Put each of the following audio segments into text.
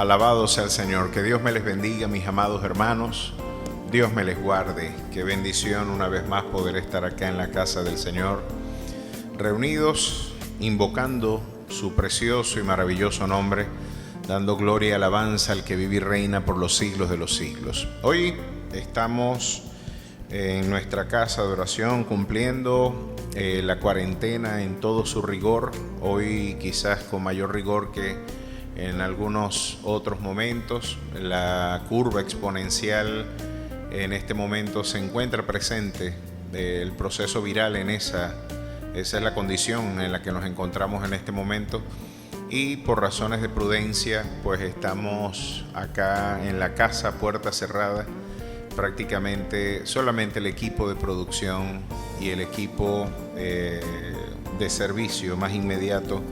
Alabado sea el Señor. Que Dios me les bendiga, mis amados hermanos. Dios me les guarde. Qué bendición una vez más poder estar acá en la casa del Señor, reunidos, invocando su precioso y maravilloso nombre, dando gloria y alabanza al que vive y reina por los siglos de los siglos. Hoy estamos en nuestra casa de oración cumpliendo la cuarentena en todo su rigor. Hoy quizás con mayor rigor que en algunos otros momentos. La curva exponencial en este momento se encuentra presente. El proceso viral esa es la condición en la que nos encontramos en este momento, y por razones de prudencia pues estamos acá en la casa, puerta cerrada, prácticamente solamente el equipo de producción y el equipo de servicio más inmediato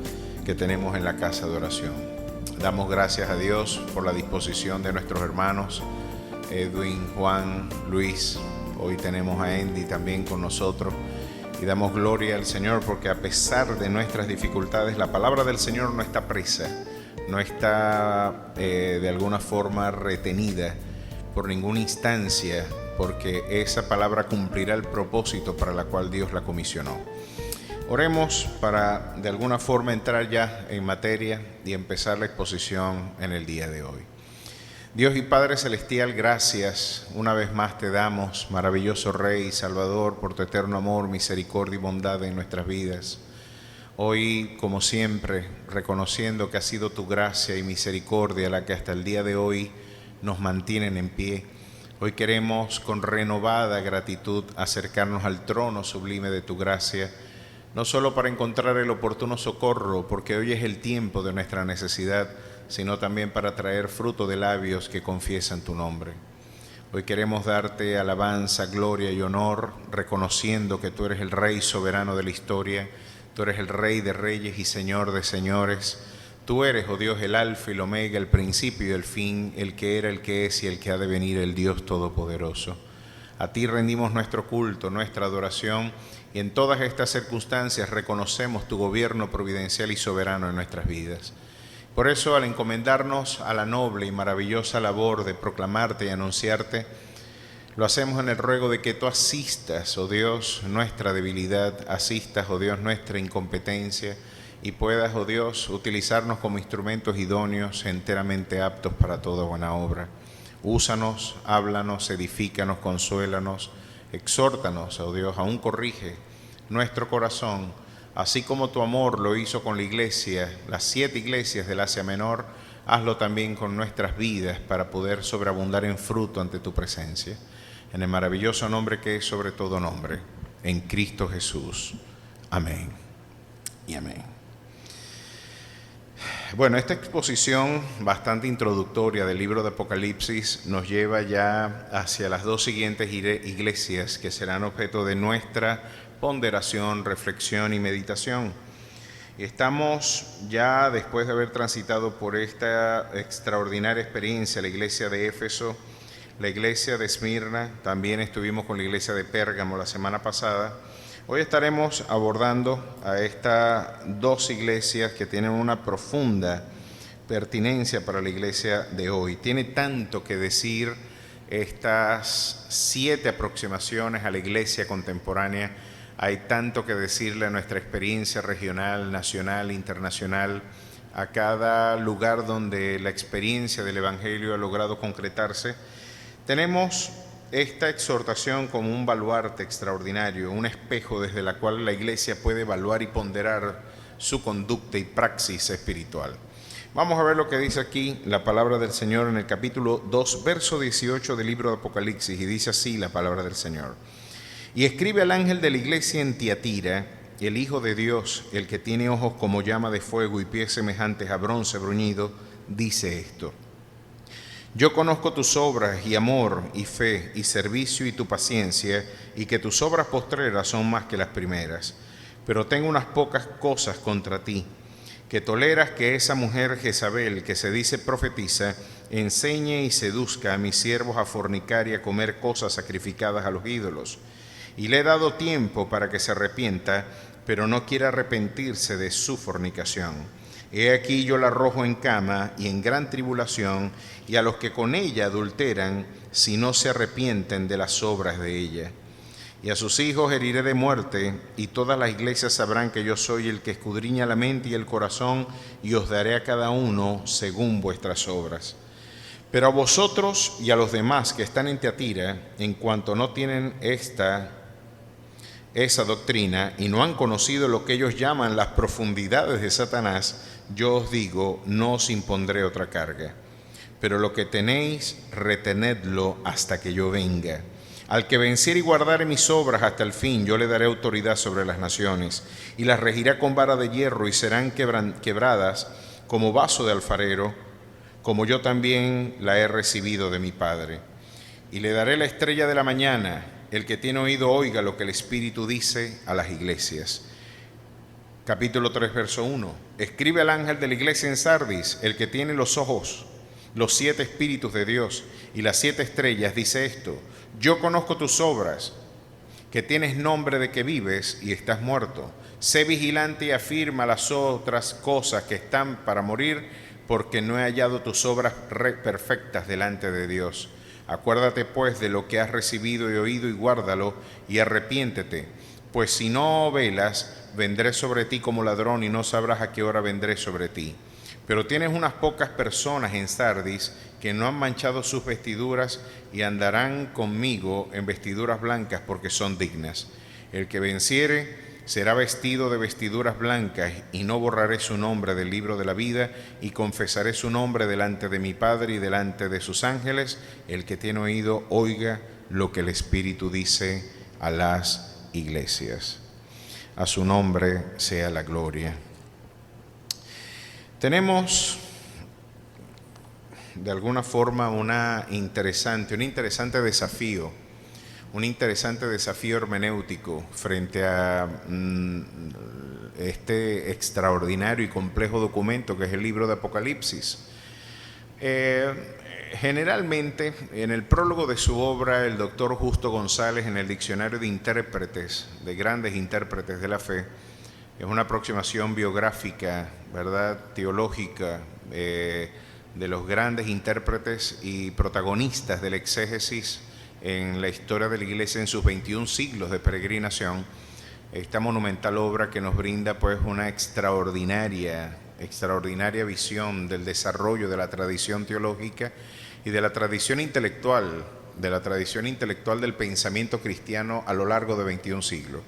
que tenemos en la casa de oración. Damos gracias a Dios por la disposición de nuestros hermanos Edwin, Juan, Luis. Hoy tenemos a Andy también con nosotros, y damos gloria al Señor porque a pesar de nuestras dificultades, la palabra del Señor no está presa, no está de alguna forma retenida por ninguna instancia, porque esa palabra cumplirá el propósito para la cual Dios la comisionó. Oremos para de alguna forma entrar ya en materia y empezar la exposición en el día de hoy. Dios y Padre Celestial, gracias una vez más te damos, maravilloso Rey y Salvador, por tu eterno amor, misericordia y bondad en nuestras vidas. Hoy, como siempre, reconociendo que ha sido tu gracia y misericordia la que hasta el día de hoy nos mantienen en pie. Hoy queremos con renovada gratitud acercarnos al trono sublime de tu gracia, no solo para encontrar el oportuno socorro, porque hoy es el tiempo de nuestra necesidad, sino también para traer fruto de labios que confiesan tu nombre. Hoy queremos darte alabanza, gloria y honor, reconociendo que tú eres el Rey soberano de la historia, tú eres el Rey de reyes y Señor de señores. Tú eres, oh Dios, el Alfa y el Omega, el principio y el fin, el que era, el que es y el que ha de venir, el Dios Todopoderoso. A ti rendimos nuestro culto, nuestra adoración, y en todas estas circunstancias reconocemos tu gobierno providencial y soberano en nuestras vidas. Por eso, al encomendarnos a la noble y maravillosa labor de proclamarte y anunciarte, lo hacemos en el ruego de que tú asistas, oh Dios, nuestra debilidad, asistas, oh Dios, nuestra incompetencia, y puedas, oh Dios, utilizarnos como instrumentos idóneos, enteramente aptos para toda buena obra. Úsanos, háblanos, edifícanos, consuélanos, exhórtanos, oh Dios, aún corrige nuestro corazón, así como tu amor lo hizo con la iglesia, las 7 iglesias del Asia Menor. Hazlo también con nuestras vidas para poder sobreabundar en fruto ante tu presencia. En el maravilloso nombre que es sobre todo nombre, en Cristo Jesús. Amén y amén. Bueno, esta exposición bastante introductoria del libro de Apocalipsis nos lleva ya hacia las 2 siguientes iglesias que serán objeto de nuestra ponderación, reflexión y meditación. Estamos ya después de haber transitado por esta extraordinaria experiencia, la iglesia de Éfeso, la iglesia de Esmirna, también estuvimos con la iglesia de Pérgamo la semana pasada. Hoy estaremos abordando a estas 2 iglesias que tienen una profunda pertinencia para la iglesia de hoy. Tiene tanto que decir estas 7 aproximaciones a la iglesia contemporánea. Hay tanto que decirle a nuestra experiencia regional, nacional, internacional, a cada lugar donde la experiencia del Evangelio ha logrado concretarse. Tenemos esta exhortación como un baluarte extraordinario, un espejo desde la cual la iglesia puede evaluar y ponderar su conducta y praxis espiritual. Vamos a ver lo que dice aquí la palabra del Señor en el capítulo 2, verso 18 del libro de Apocalipsis, y dice así la palabra del Señor. Y escribe al ángel de la iglesia en Tiatira, el Hijo de Dios, el que tiene ojos como llama de fuego y pies semejantes a bronce bruñido, dice esto: Yo conozco tus obras y amor y fe y servicio y tu paciencia, y que tus obras postreras son más que las primeras. Pero tengo unas pocas cosas contra ti, que toleras que esa mujer Jezabel, que se dice profetiza, enseñe y seduzca a mis siervos a fornicar y a comer cosas sacrificadas a los ídolos. Y le he dado tiempo para que se arrepienta, pero no quiere arrepentirse de su fornicación. He aquí yo la arrojo en cama y en gran tribulación, y a los que con ella adulteran, si no se arrepienten de las obras de ella. Y a sus hijos heriré de muerte, y todas las iglesias sabrán que yo soy el que escudriña la mente y el corazón, y os daré a cada uno según vuestras obras. Pero a vosotros y a los demás que están en Tiatira, en cuanto no tienen esa doctrina y no han conocido lo que ellos llaman las profundidades de Satanás, yo os digo, no os impondré otra carga. Pero lo que tenéis, retenedlo hasta que yo venga. Al que venciere y guardare mis obras hasta el fin, yo le daré autoridad sobre las naciones, y las regirá con vara de hierro, y serán quebradas como vaso de alfarero, como yo también la he recibido de mi Padre. Y le daré la estrella de la mañana. El que tiene oído oiga lo que el Espíritu dice a las iglesias. Capítulo 3, verso 1. Escribe al ángel de la iglesia en Sardis, el que tiene los ojos, los 7 espíritus de Dios y las 7 estrellas, dice esto: yo conozco tus obras, que tienes nombre de que vives y estás muerto. Sé vigilante y afirma las otras cosas que están para morir, porque no he hallado tus obras perfectas delante de Dios. Acuérdate pues de lo que has recibido y oído, y guárdalo, y arrepiéntete. Pues si no velas, vendré sobre ti como ladrón, y no sabrás a qué hora vendré sobre ti. Pero tienes unas pocas personas en Sardis que no han manchado sus vestiduras, y andarán conmigo en vestiduras blancas, porque son dignas. El que venciere será vestido de vestiduras blancas, y no borraré su nombre del libro de la vida, y confesaré su nombre delante de mi Padre y delante de sus ángeles. El que tiene oído, oiga lo que el Espíritu dice a las iglesias. A su nombre sea la gloria. Tenemos de alguna forma un interesante desafío hermenéutico frente a este extraordinario y complejo documento que es el libro de Apocalipsis. Generalmente, en el prólogo de su obra, el doctor Justo González, en el Diccionario de Intérpretes, de Grandes Intérpretes de la Fe, es una aproximación biográfica, ¿verdad?, teológica, de los grandes intérpretes y protagonistas del exégesis en la historia de la Iglesia en sus 21 siglos de peregrinación. Esta monumental obra que nos brinda pues una extraordinaria visión del desarrollo de la tradición teológica y de la tradición intelectual del pensamiento cristiano a lo largo de 21 siglos.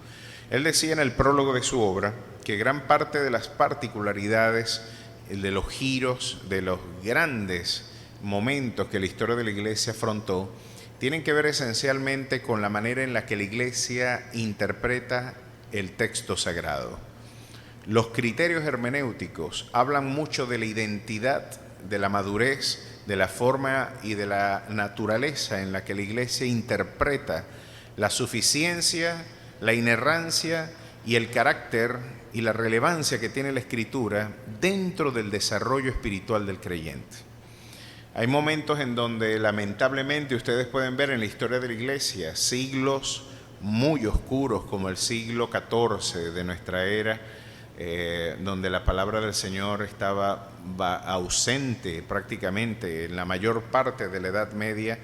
Él decía en el prólogo de su obra que gran parte de las particularidades, de los giros, de los grandes momentos que la historia de la Iglesia afrontó, tienen que ver esencialmente con la manera en la que la Iglesia interpreta el texto sagrado. Los criterios hermenéuticos hablan mucho de la identidad, de la madurez, de la forma y de la naturaleza en la que la Iglesia interpreta la suficiencia, la inerrancia y el carácter y la relevancia que tiene la Escritura dentro del desarrollo espiritual del creyente. Hay momentos en donde lamentablemente ustedes pueden ver en la historia de la Iglesia siglos muy oscuros, como el siglo XIV de nuestra era, donde la palabra del Señor estaba ausente prácticamente en la mayor parte de la Edad Media.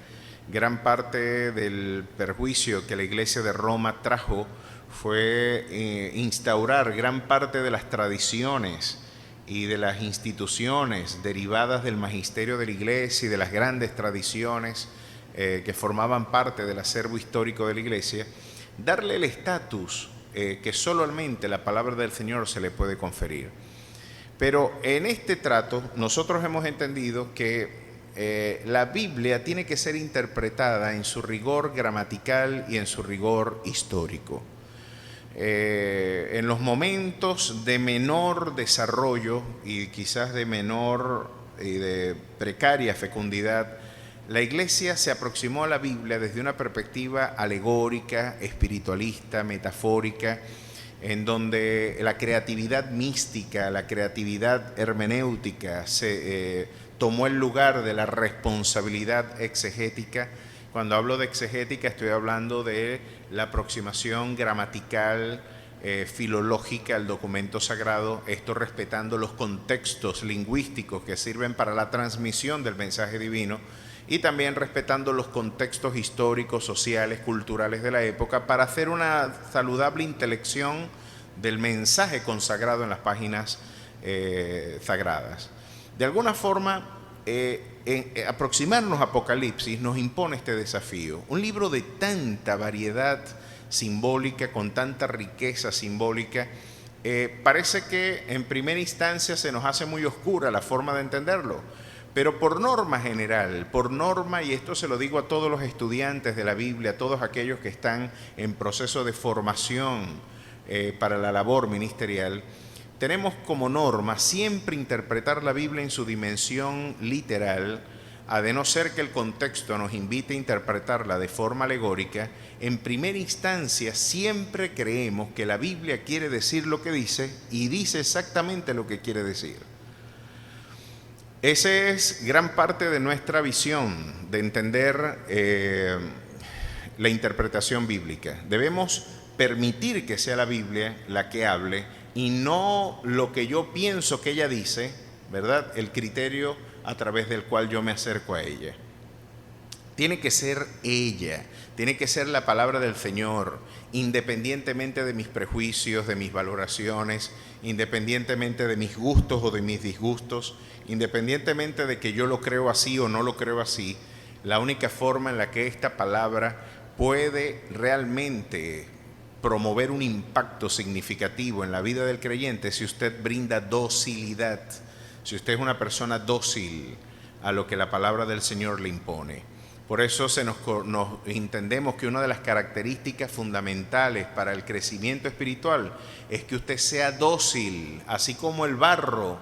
Gran parte del perjuicio que la Iglesia de Roma trajo fue instaurar gran parte de las tradiciones y de las instituciones derivadas del magisterio de la Iglesia y de las grandes tradiciones que formaban parte del acervo histórico de la Iglesia, darle el estatus que solamente la palabra del Señor se le puede conferir. Pero en este trato nosotros hemos entendido que la Biblia tiene que ser interpretada en su rigor gramatical y en su rigor histórico. En los momentos de menor desarrollo y quizás de menor y de precaria fecundidad, la Iglesia se aproximó a la Biblia desde una perspectiva alegórica, espiritualista, metafórica, en donde la creatividad mística, la creatividad hermenéutica tomó el lugar de la responsabilidad exegética. Cuando hablo de exegética estoy hablando de la aproximación gramatical, filológica al documento sagrado, esto respetando los contextos lingüísticos que sirven para la transmisión del mensaje divino y también respetando los contextos históricos, sociales, culturales de la época para hacer una saludable intelección del mensaje consagrado en las páginas sagradas. De alguna forma, aproximarnos a Apocalipsis nos impone este desafío. Un libro de tanta variedad simbólica, con tanta riqueza simbólica, parece que en primera instancia se nos hace muy oscura la forma de entenderlo, pero por norma general, por norma, y esto se lo digo a todos los estudiantes de la Biblia, a todos aquellos que están en proceso de formación para la labor ministerial, tenemos como norma siempre interpretar la Biblia en su dimensión literal, a de no ser que el contexto nos invite a interpretarla de forma alegórica. En primera instancia siempre creemos que la Biblia quiere decir lo que dice y dice exactamente lo que quiere decir. Esa es gran parte de nuestra visión de entender la interpretación bíblica. Debemos permitir que sea la Biblia la que hable y no lo que yo pienso que ella dice, ¿verdad? El criterio a través del cual yo me acerco a ella. Tiene que ser ella, tiene que ser la palabra del Señor, independientemente de mis prejuicios, de mis valoraciones, independientemente de mis gustos o de mis disgustos, independientemente de que yo lo creo así o no lo creo así. La única forma en la que esta palabra puede realmente promover un impacto significativo en la vida del creyente es si usted brinda docilidad, si usted es una persona dócil a lo que la palabra del Señor le impone. Por eso nos entendemos que una de las características fundamentales para el crecimiento espiritual es que usted sea dócil, así como el barro,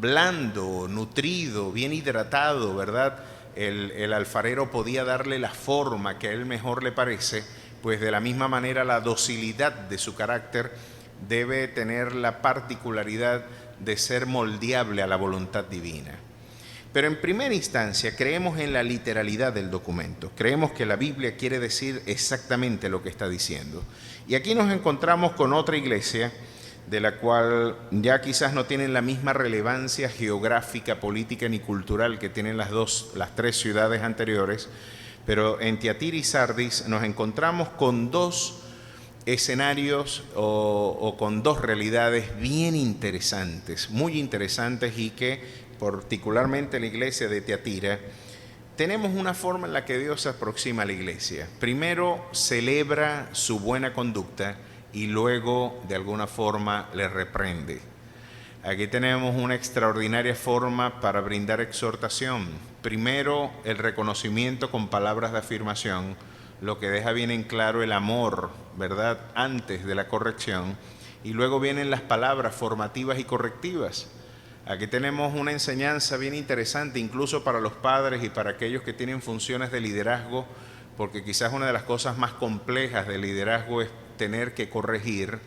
blando, nutrido, bien hidratado, ¿verdad? El alfarero podía darle la forma que a él mejor le parece, pues de la misma manera la docilidad de su carácter debe tener la particularidad de ser moldeable a la voluntad divina. Pero en primera instancia creemos en la literalidad del documento, creemos que la Biblia quiere decir exactamente lo que está diciendo. Y aquí nos encontramos con otra iglesia de la cual ya quizás no tienen la misma relevancia geográfica, política ni cultural que tienen las tres ciudades anteriores, pero en Tiatira y Sardis nos encontramos con dos escenarios o con dos realidades bien interesantes, muy interesantes, y que particularmente la iglesia de Tiatira tenemos una forma en la que Dios se aproxima a la iglesia. Primero celebra su buena conducta y luego de alguna forma le reprende. Aquí tenemos una extraordinaria forma para brindar exhortación. Primero, el reconocimiento con palabras de afirmación, lo que deja bien en claro el amor, ¿verdad?, antes de la corrección. Y luego vienen las palabras formativas y correctivas. Aquí tenemos una enseñanza bien interesante, incluso para los padres y para aquellos que tienen funciones de liderazgo, porque quizás una de las cosas más complejas del liderazgo es tener que corregir.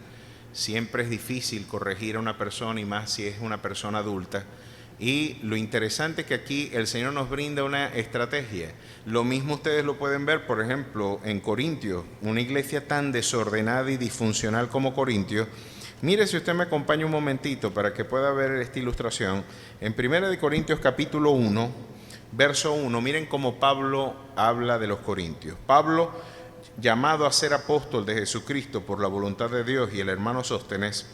Siempre es difícil corregir a una persona, y más si es una persona adulta. Y lo interesante es que aquí el Señor nos brinda una estrategia. Lo mismo ustedes lo pueden ver, por ejemplo, en Corintios, una iglesia tan desordenada y disfuncional como Corintios. Mire, si usted me acompaña un momentito para que pueda ver esta ilustración. En 1 Corintios capítulo 1, verso 1, miren cómo Pablo habla de los corintios. Pablo, llamado a ser apóstol de Jesucristo por la voluntad de Dios, y el hermano Sóstenes,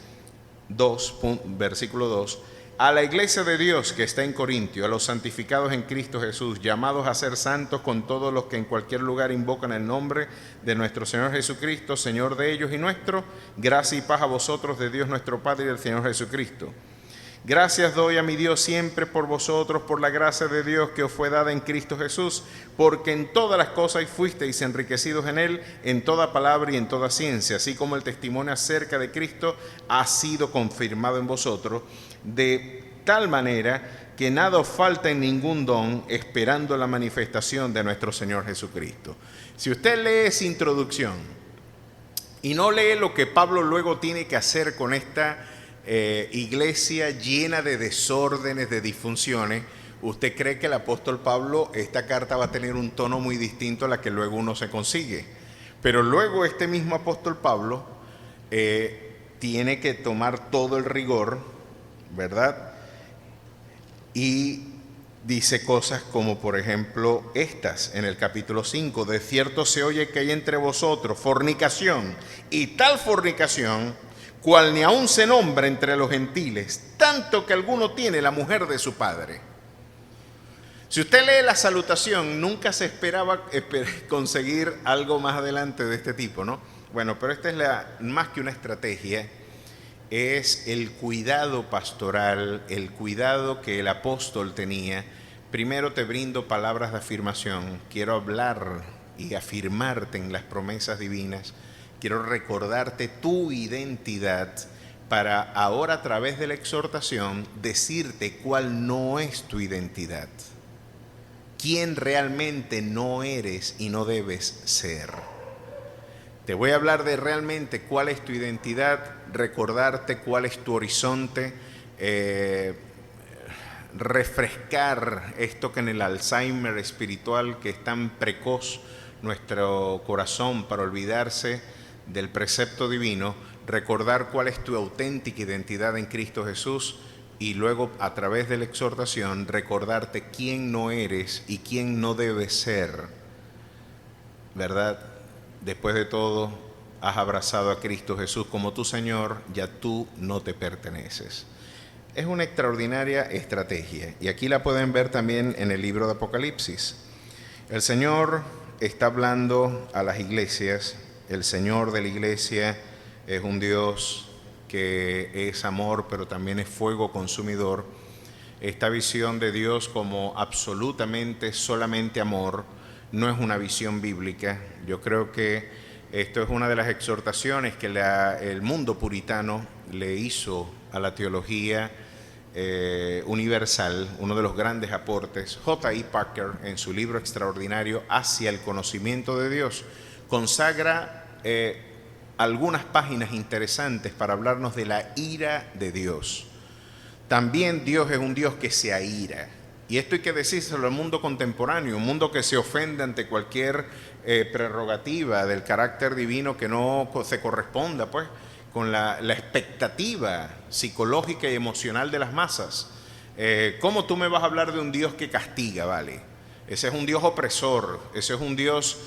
versículo 2, a la iglesia de Dios que está en Corintio, a los santificados en Cristo Jesús, llamados a ser santos con todos los que en cualquier lugar invocan el nombre de nuestro Señor Jesucristo, Señor de ellos y nuestro, gracia y paz a vosotros de Dios nuestro Padre y del Señor Jesucristo. Gracias doy a mi Dios siempre por vosotros, por la gracia de Dios que os fue dada en Cristo Jesús, porque en todas las cosas fuisteis enriquecidos en Él, en toda palabra y en toda ciencia, así como el testimonio acerca de Cristo ha sido confirmado en vosotros, de tal manera que nada os falta en ningún don, esperando la manifestación de nuestro Señor Jesucristo. Si usted lee esa introducción y no lee lo que Pablo luego tiene que hacer con esta iglesia llena de desórdenes, de disfunciones, usted cree que el apóstol Pablo, esta carta va a tener un tono muy distinto a la que luego uno se consigue. Pero luego este mismo apóstol Pablo tiene que tomar todo el rigor, ¿verdad? Y dice cosas como, por ejemplo, estas en el capítulo 5: de cierto se oye que hay entre vosotros fornicación, y tal fornicación, cual ni aun se nombra entre los gentiles, tanto que alguno tiene la mujer de su padre. Si usted lee la salutación, nunca se esperaba conseguir algo más adelante de este tipo, ¿no? Bueno, pero esta es más que una estrategia, es el cuidado pastoral, el cuidado que el apóstol tenía. Primero te brindo palabras de afirmación, quiero hablar y afirmarte en las promesas divinas, quiero recordarte tu identidad para ahora a través de la exhortación decirte cuál no es tu identidad, quién realmente no eres y no debes ser. Te voy a hablar de realmente cuál es tu identidad, recordarte cuál es tu horizonte, refrescar esto que en el Alzheimer espiritual, que es tan precoz nuestro corazón para olvidarse del precepto divino, recordar cuál es tu auténtica identidad en Cristo Jesús, y luego a través de la exhortación recordarte quién no eres y quién no debes ser, ¿verdad? Después de todo, has abrazado a Cristo Jesús como tu Señor, ya tú no te perteneces. Es una extraordinaria estrategia, y aquí la pueden ver también en el libro de Apocalipsis. El Señor está hablando a las iglesias. El Señor de la iglesia es un Dios que es amor, pero también es fuego consumidor. Esta visión de Dios como absolutamente, solamente amor, no es una visión bíblica. Yo creo que esto es una de las exhortaciones que el mundo puritano le hizo a la teología universal. Uno de los grandes aportes, J.I. Packer, en su libro extraordinario Hacia el conocimiento de Dios, consagra algunas páginas interesantes para hablarnos de la ira de Dios. También Dios es un Dios que se aira. Y esto hay que decírselo al mundo contemporáneo, un mundo que se ofende ante cualquier prerrogativa del carácter divino que no se corresponda pues con la expectativa psicológica y emocional de las masas. ¿Cómo tú me vas a hablar de un Dios que castiga, vale? Ese es un Dios opresor, ese es un Dios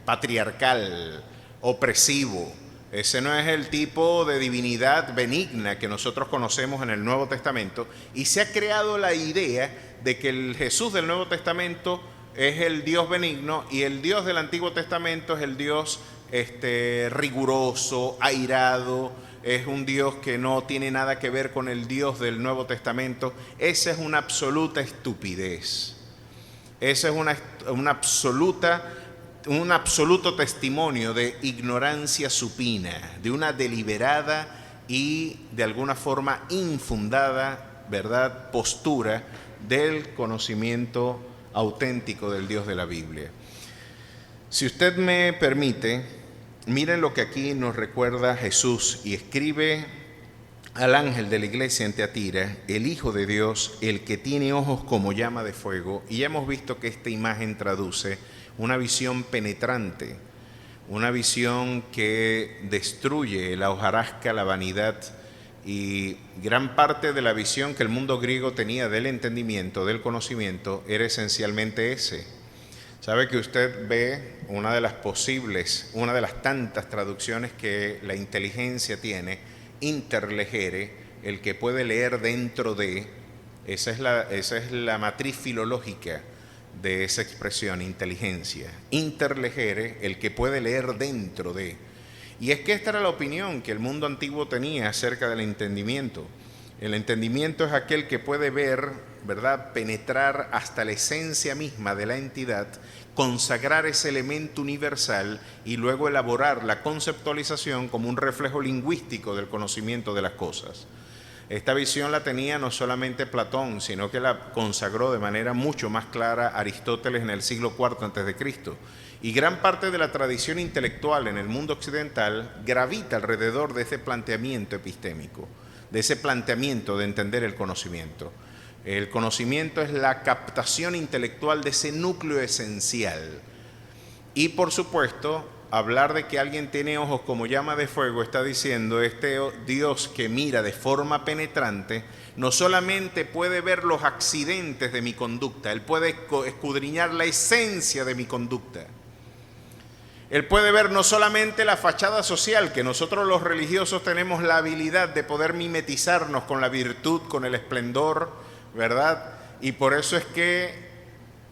patriarcal, opresivo. Ese no es el tipo de divinidad benigna que nosotros conocemos en el Nuevo Testamento, y se ha creado la idea de que el Jesús del Nuevo Testamento es el Dios benigno y el Dios del Antiguo Testamento es el Dios riguroso, airado, es un Dios que no tiene nada que ver con el Dios del Nuevo Testamento. Esa es una absoluta estupidez. Esa es un absoluto testimonio de ignorancia supina, de una deliberada y de alguna forma infundada, ¿verdad?, postura del conocimiento auténtico del Dios de la Biblia. Si usted me permite, miren lo que aquí nos recuerda Jesús, y escribe al ángel de la iglesia en Teatira: el Hijo de Dios, el que tiene ojos como llama de fuego. Y ya hemos visto que esta imagen traduce una visión penetrante, una visión que destruye la hojarasca, la vanidad, y gran parte de la visión que el mundo griego tenía del entendimiento, del conocimiento, era esencialmente ese. Sabe que usted ve una de las tantas traducciones que la inteligencia tiene, interlegere, el que puede leer dentro de, esa es la matriz filológica de esa expresión, inteligencia. Interlegere, el que puede leer dentro de. Y es que esta era la opinión que el mundo antiguo tenía acerca del entendimiento. El entendimiento es aquel que puede ver, ¿verdad?, penetrar hasta la esencia misma de la entidad, consagrar ese elemento universal y luego elaborar la conceptualización como un reflejo lingüístico del conocimiento de las cosas. Esta visión la tenía no solamente Platón, sino que la consagró de manera mucho más clara Aristóteles en el siglo IV a.C. Y gran parte de la tradición intelectual en el mundo occidental gravita alrededor de ese planteamiento epistémico, de ese planteamiento de entender el conocimiento. El conocimiento es la captación intelectual de ese núcleo esencial. Y por supuesto, hablar de que alguien tiene ojos como llama de fuego, está diciendo este Dios que mira de forma penetrante, no solamente puede ver los accidentes de mi conducta, Él puede escudriñar la esencia de mi conducta. Él puede ver no solamente la fachada social, que nosotros los religiosos tenemos la habilidad de poder mimetizarnos con la virtud, con el esplendor, ¿verdad? Y por eso es que,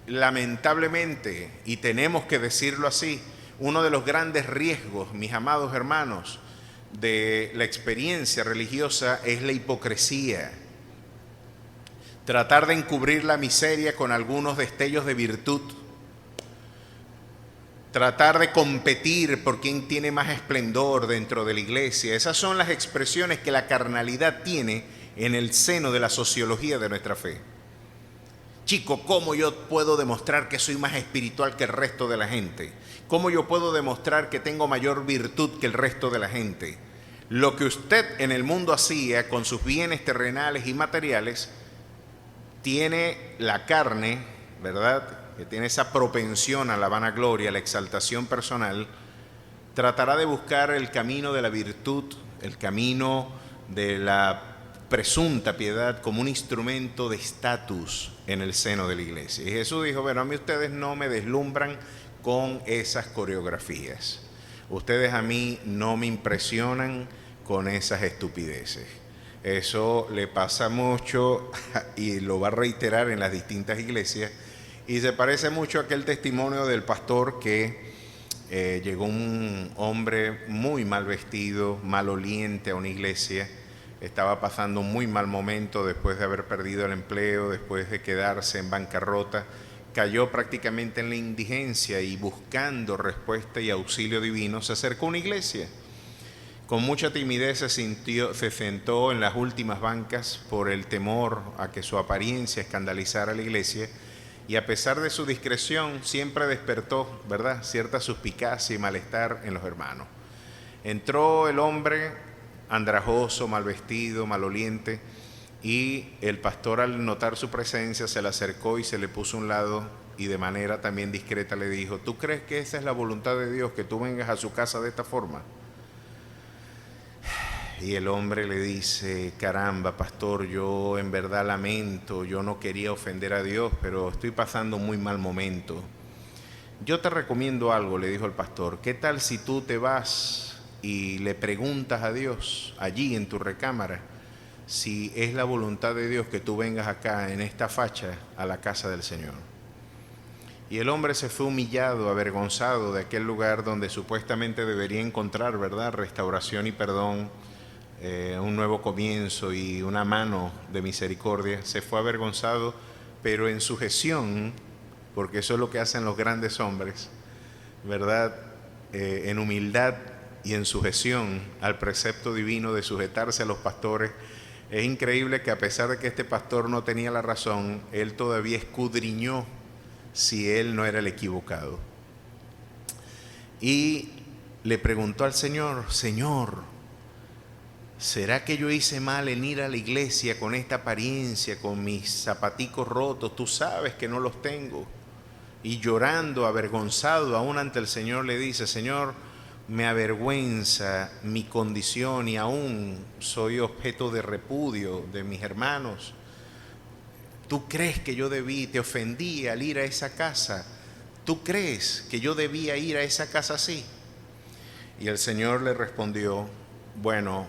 lamentablemente, y tenemos que decirlo así, uno de los grandes riesgos, mis amados hermanos, de la experiencia religiosa es la hipocresía. Tratar de encubrir la miseria con algunos destellos de virtud. Tratar de competir por quién tiene más esplendor dentro de la iglesia. Esas son las expresiones que la carnalidad tiene en el seno de la sociología de nuestra fe. Chico, ¿cómo yo puedo demostrar que soy más espiritual que el resto de la gente? ¿Cómo yo puedo demostrar que tengo mayor virtud que el resto de la gente? Lo que usted en el mundo hacía con sus bienes terrenales y materiales, tiene la carne, ¿verdad?, que tiene esa propensión a la vanagloria, a la exaltación personal, tratará de buscar el camino de la virtud, el camino de la presunta piedad como un instrumento de estatus en el seno de la iglesia. Y Jesús dijo, bueno, a mí ustedes no me deslumbran con esas coreografías. Ustedes a mí no me impresionan con esas estupideces. Eso le pasa mucho y lo va a reiterar en las distintas iglesias. Y se parece mucho a aquel testimonio del pastor que llegó un hombre muy mal vestido, maloliente a una iglesia. Estaba pasando un muy mal momento después de haber perdido el empleo, después de quedarse en bancarrota. Cayó prácticamente en la indigencia y buscando respuesta y auxilio divino, se acercó a una iglesia. Con mucha timidez se sentó en las últimas bancas por el temor a que su apariencia escandalizara a la iglesia. Y a pesar de su discreción, siempre despertó, ¿verdad?, cierta suspicacia y malestar en los hermanos. Entró el hombre andrajoso, mal vestido, maloliente, y el pastor, al notar su presencia, se le acercó y se le puso a un lado y de manera también discreta le dijo, ¿tú crees que esa es la voluntad de Dios, que tú vengas a su casa de esta forma? Y el hombre le dice, caramba, pastor, yo en verdad lamento, yo no quería ofender a Dios, pero estoy pasando un muy mal momento. Yo te recomiendo algo, le dijo el pastor, ¿qué tal si tú te vas y le preguntas a Dios allí en tu recámara si es la voluntad de Dios que tú vengas acá en esta facha a la casa del Señor? Y el hombre se fue humillado, avergonzado de aquel lugar donde supuestamente debería encontrar, ¿verdad?, restauración y perdón, un nuevo comienzo y una mano de misericordia. Se fue avergonzado, pero en sujeción, porque eso es lo que hacen los grandes hombres, ¿verdad?, en humildad y en sujeción al precepto divino de sujetarse a los pastores. Es increíble que a pesar de que este pastor no tenía la razón, él todavía escudriñó si él no era el equivocado. Y le preguntó al Señor, Señor, ¿será que yo hice mal en ir a la iglesia con esta apariencia, con mis zapaticos rotos? Tú sabes que no los tengo. Y llorando, avergonzado aún ante el Señor, le dice, Señor, me avergüenza mi condición y aún soy objeto de repudio de mis hermanos. ¿Tú crees que yo te ofendí al ir a esa casa? ¿Tú crees que yo debía ir a esa casa así? Y el Señor le respondió, bueno,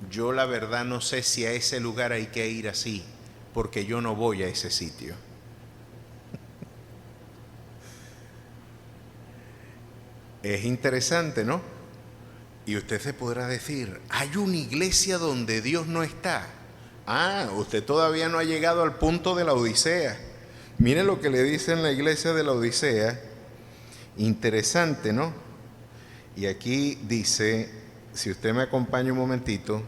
yo la verdad no sé si a ese lugar hay que ir así, porque yo no voy a ese sitio. Es interesante, ¿no? Y usted se podrá decir, hay una iglesia donde Dios no está. Ah, usted todavía no ha llegado al punto de la Odisea. Mire lo que le dice en la iglesia de la Odisea. Interesante, ¿no? Y aquí dice, si usted me acompaña un momentito,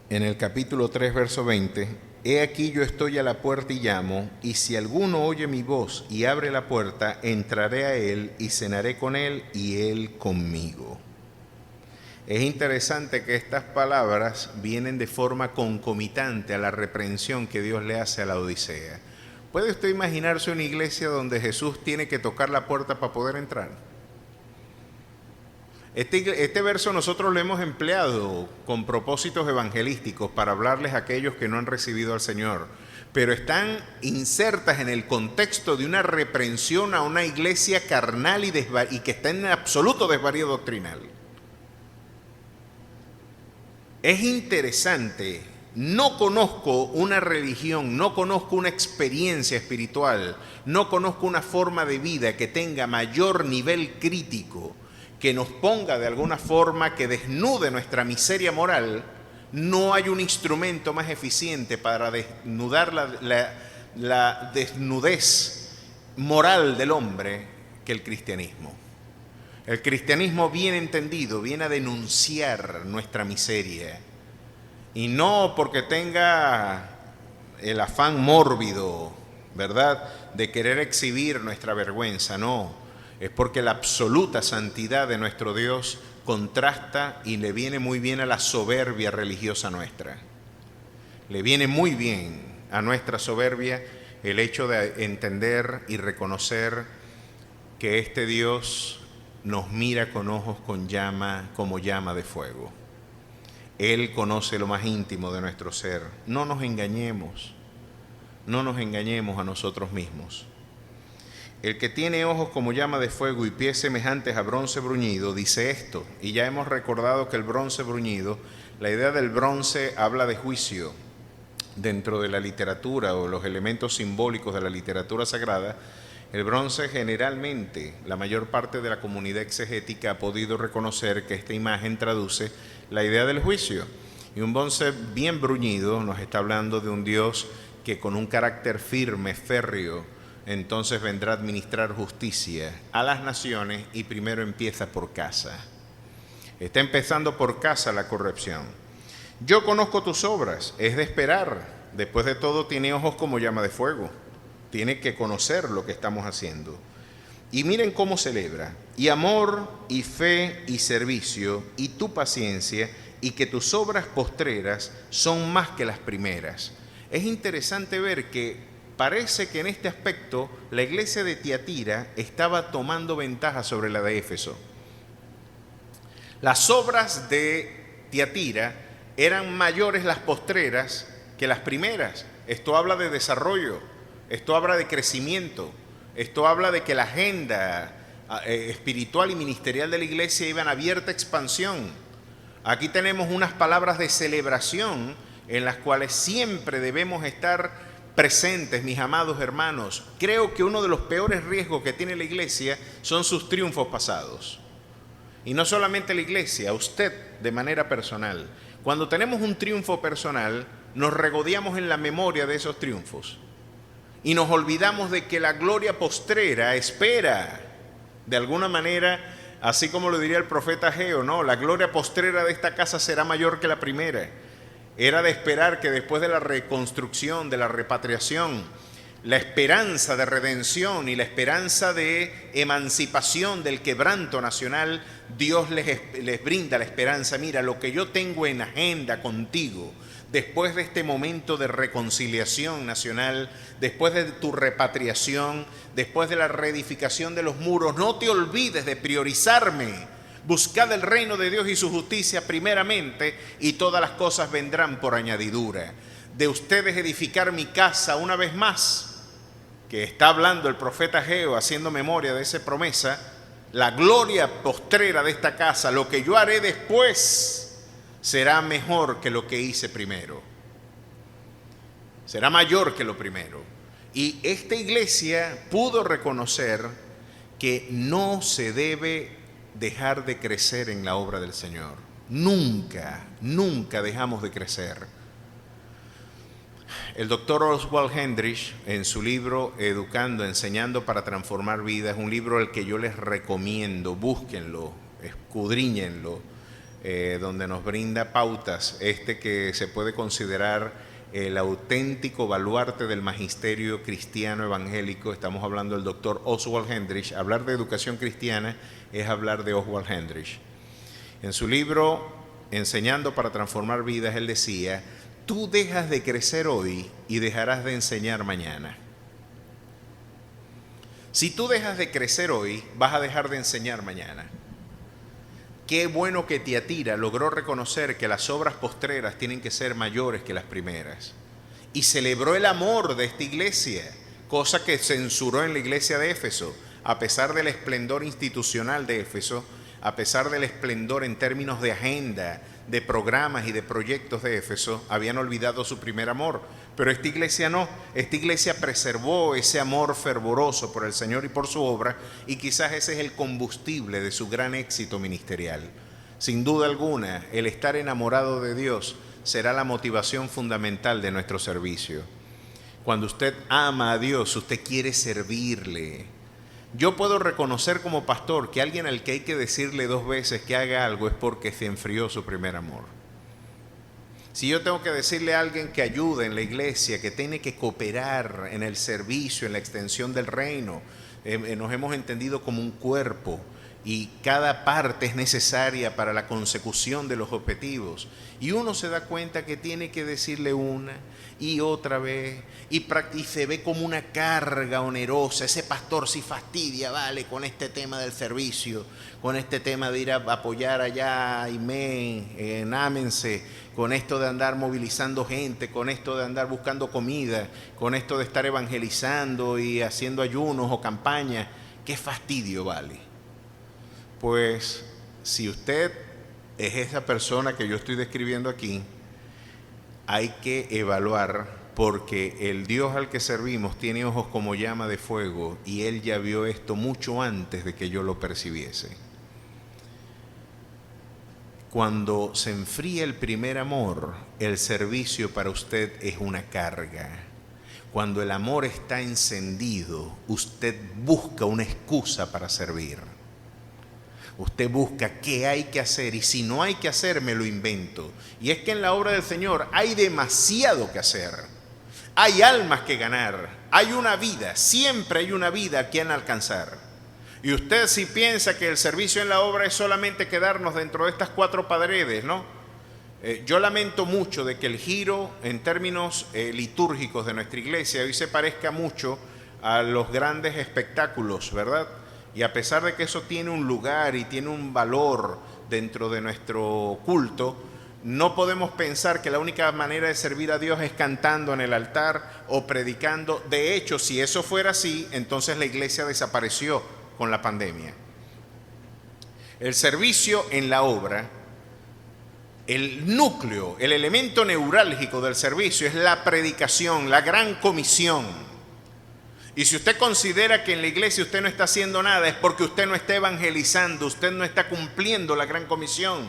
en el capítulo 3, verso 20, He aquí yo estoy a la puerta y llamo, y si alguno oye mi voz y abre la puerta, entraré a él y cenaré con él y él conmigo. Es interesante que estas palabras vienen de forma concomitante a la reprensión que Dios le hace a la Odisea. ¿Puede usted imaginarse una iglesia donde Jesús tiene que tocar la puerta para poder entrar? Este verso nosotros lo hemos empleado con propósitos evangelísticos para hablarles a aquellos que no han recibido al Señor, pero están insertas en el contexto de una reprensión a una iglesia carnal y que está en absoluto desvarío doctrinal. Es interesante, no conozco una religión, no conozco una experiencia espiritual, no conozco una forma de vida que tenga mayor nivel crítico, que nos ponga de alguna forma, que desnude nuestra miseria moral. No hay un instrumento más eficiente para desnudar la desnudez moral del hombre que el cristianismo. El cristianismo bien entendido viene a denunciar nuestra miseria, y no porque tenga el afán mórbido, ¿verdad?, de querer exhibir nuestra vergüenza, no. Es porque la absoluta santidad de nuestro Dios contrasta y le viene muy bien a la soberbia religiosa nuestra. Le viene muy bien a nuestra soberbia el hecho de entender y reconocer que este Dios nos mira con ojos como llama de fuego. Él conoce lo más íntimo de nuestro ser. No nos engañemos a nosotros mismos. El que tiene ojos como llama de fuego y pies semejantes a bronce bruñido, dice esto, y ya hemos recordado que el bronce bruñido, la idea del bronce habla de juicio. Dentro de la literatura o los elementos simbólicos de la literatura sagrada, el bronce generalmente, la mayor parte de la comunidad exegética ha podido reconocer que esta imagen traduce la idea del juicio. Y un bronce bien bruñido nos está hablando de un Dios que con un carácter firme, férreo, entonces vendrá a administrar justicia a las naciones, y primero empieza por casa. Está empezando por casa la corrección. Yo conozco tus obras, es de esperar. Después de todo, tiene ojos como llama de fuego. Tiene que conocer lo que estamos haciendo. Y miren cómo celebra. Y amor, y fe, y servicio, y tu paciencia, y que tus obras postreras son más que las primeras. Es interesante ver que parece que en este aspecto la iglesia de Tiatira estaba tomando ventaja sobre la de Éfeso. Las obras de Tiatira eran mayores las postreras que las primeras. Esto habla de desarrollo, esto habla de crecimiento, esto habla de que la agenda espiritual y ministerial de la iglesia iba en abierta expansión. Aquí tenemos unas palabras de celebración en las cuales siempre debemos estar presentes, mis amados hermanos. Creo que uno de los peores riesgos que tiene la iglesia son sus triunfos pasados. Y no solamente la iglesia, usted de manera personal. Cuando tenemos un triunfo personal, nos regodeamos en la memoria de esos triunfos y nos olvidamos de que la gloria postrera espera. De alguna manera, así como lo diría el profeta Ageo, no, la gloria postrera de esta casa será mayor que la primera. Era de esperar que después de la reconstrucción, de la repatriación, la esperanza de redención y la esperanza de emancipación del quebranto nacional, Dios les brinda la esperanza. Mira, lo que yo tengo en agenda contigo, después de este momento de reconciliación nacional, después de tu repatriación, después de la reedificación de los muros, no te olvides de priorizarme. Buscad el reino de Dios y su justicia primeramente, y todas las cosas vendrán por añadidura. De ustedes edificar mi casa una vez más, que está hablando el profeta Ageo, haciendo memoria de esa promesa, la gloria postrera de esta casa, lo que yo haré después, será mejor que lo que hice primero. Será mayor que lo primero. Y esta iglesia pudo reconocer que no se debe dejar de crecer en la obra del Señor. Nunca, nunca dejamos de crecer. El doctor Oswald Hendrich, en su libro Educando, Enseñando para Transformar Vidas, un libro al que yo les recomiendo, búsquenlo, escudriñenlo, donde nos brinda pautas, que se puede considerar el auténtico baluarte del magisterio cristiano evangélico. Estamos hablando del doctor Oswald Hendrich. Hablar de educación cristiana es hablar de Oswald Hendrich. En su libro Enseñando para Transformar Vidas, él decía: tú dejas de crecer hoy y dejarás de enseñar mañana. Si tú dejas de crecer hoy, vas a dejar de enseñar mañana. qué bueno que Tiatira logró reconocer que las obras postreras tienen que ser mayores que las primeras. Y celebró el amor de esta iglesia, cosa que censuró en la iglesia de Éfeso. A pesar del esplendor institucional de Éfeso, a pesar del esplendor en términos de agenda, de programas y de proyectos de Éfeso, habían olvidado su primer amor. Pero esta iglesia no, esta iglesia preservó ese amor fervoroso por el Señor y por su obra, y quizás ese es el combustible de su gran éxito ministerial. Sin duda alguna, el estar enamorado de Dios será la motivación fundamental de nuestro servicio. Cuando usted ama a Dios, usted quiere servirle. Yo puedo reconocer como pastor que alguien al que hay que decirle 2 veces que haga algo es porque se enfrió su primer amor. Si yo tengo que decirle a alguien que ayude en la iglesia, que tiene que cooperar en el servicio, en la extensión del reino, nos hemos entendido como un cuerpo y cada parte es necesaria para la consecución de los objetivos. Y uno se da cuenta que tiene que decirle una y otra vez y se ve como una carga onerosa. Ese pastor sí fastidia, vale, con este tema del servicio, con este tema de ir a apoyar allá, en Ámense, con esto de andar movilizando gente, con esto de andar buscando comida, con esto de estar evangelizando y haciendo ayunos o campañas. ¡Qué fastidio, vale! Pues si usted es esa persona que yo estoy describiendo aquí, hay que evaluar, porque el Dios al que servimos tiene ojos como llama de fuego y Él ya vio esto mucho antes de que yo lo percibiese. Cuando se enfría el primer amor, el servicio para usted es una carga. Cuando el amor está encendido, usted busca una excusa para servir. Usted busca qué hay que hacer, y si no hay que hacer, me lo invento. Y es que en la obra del Señor hay demasiado que hacer. Hay almas que ganar, hay una vida, siempre hay una vida a quien alcanzar. Y usted, si piensa que el servicio en la obra es solamente quedarnos dentro de estas 4 paredes, ¿no? Yo lamento mucho de que el giro en términos litúrgicos de nuestra iglesia hoy se parezca mucho a los grandes espectáculos, ¿verdad? Y a pesar de que eso tiene un lugar y tiene un valor dentro de nuestro culto, no podemos pensar que la única manera de servir a Dios es cantando en el altar o predicando. De hecho, si eso fuera así, entonces la iglesia desapareció con la pandemia. El servicio en la obra, el núcleo, el elemento neurálgico del servicio es la predicación, la gran comisión. Y si usted considera que en la iglesia usted no está haciendo nada, es porque usted no está evangelizando, usted no está cumpliendo la gran comisión.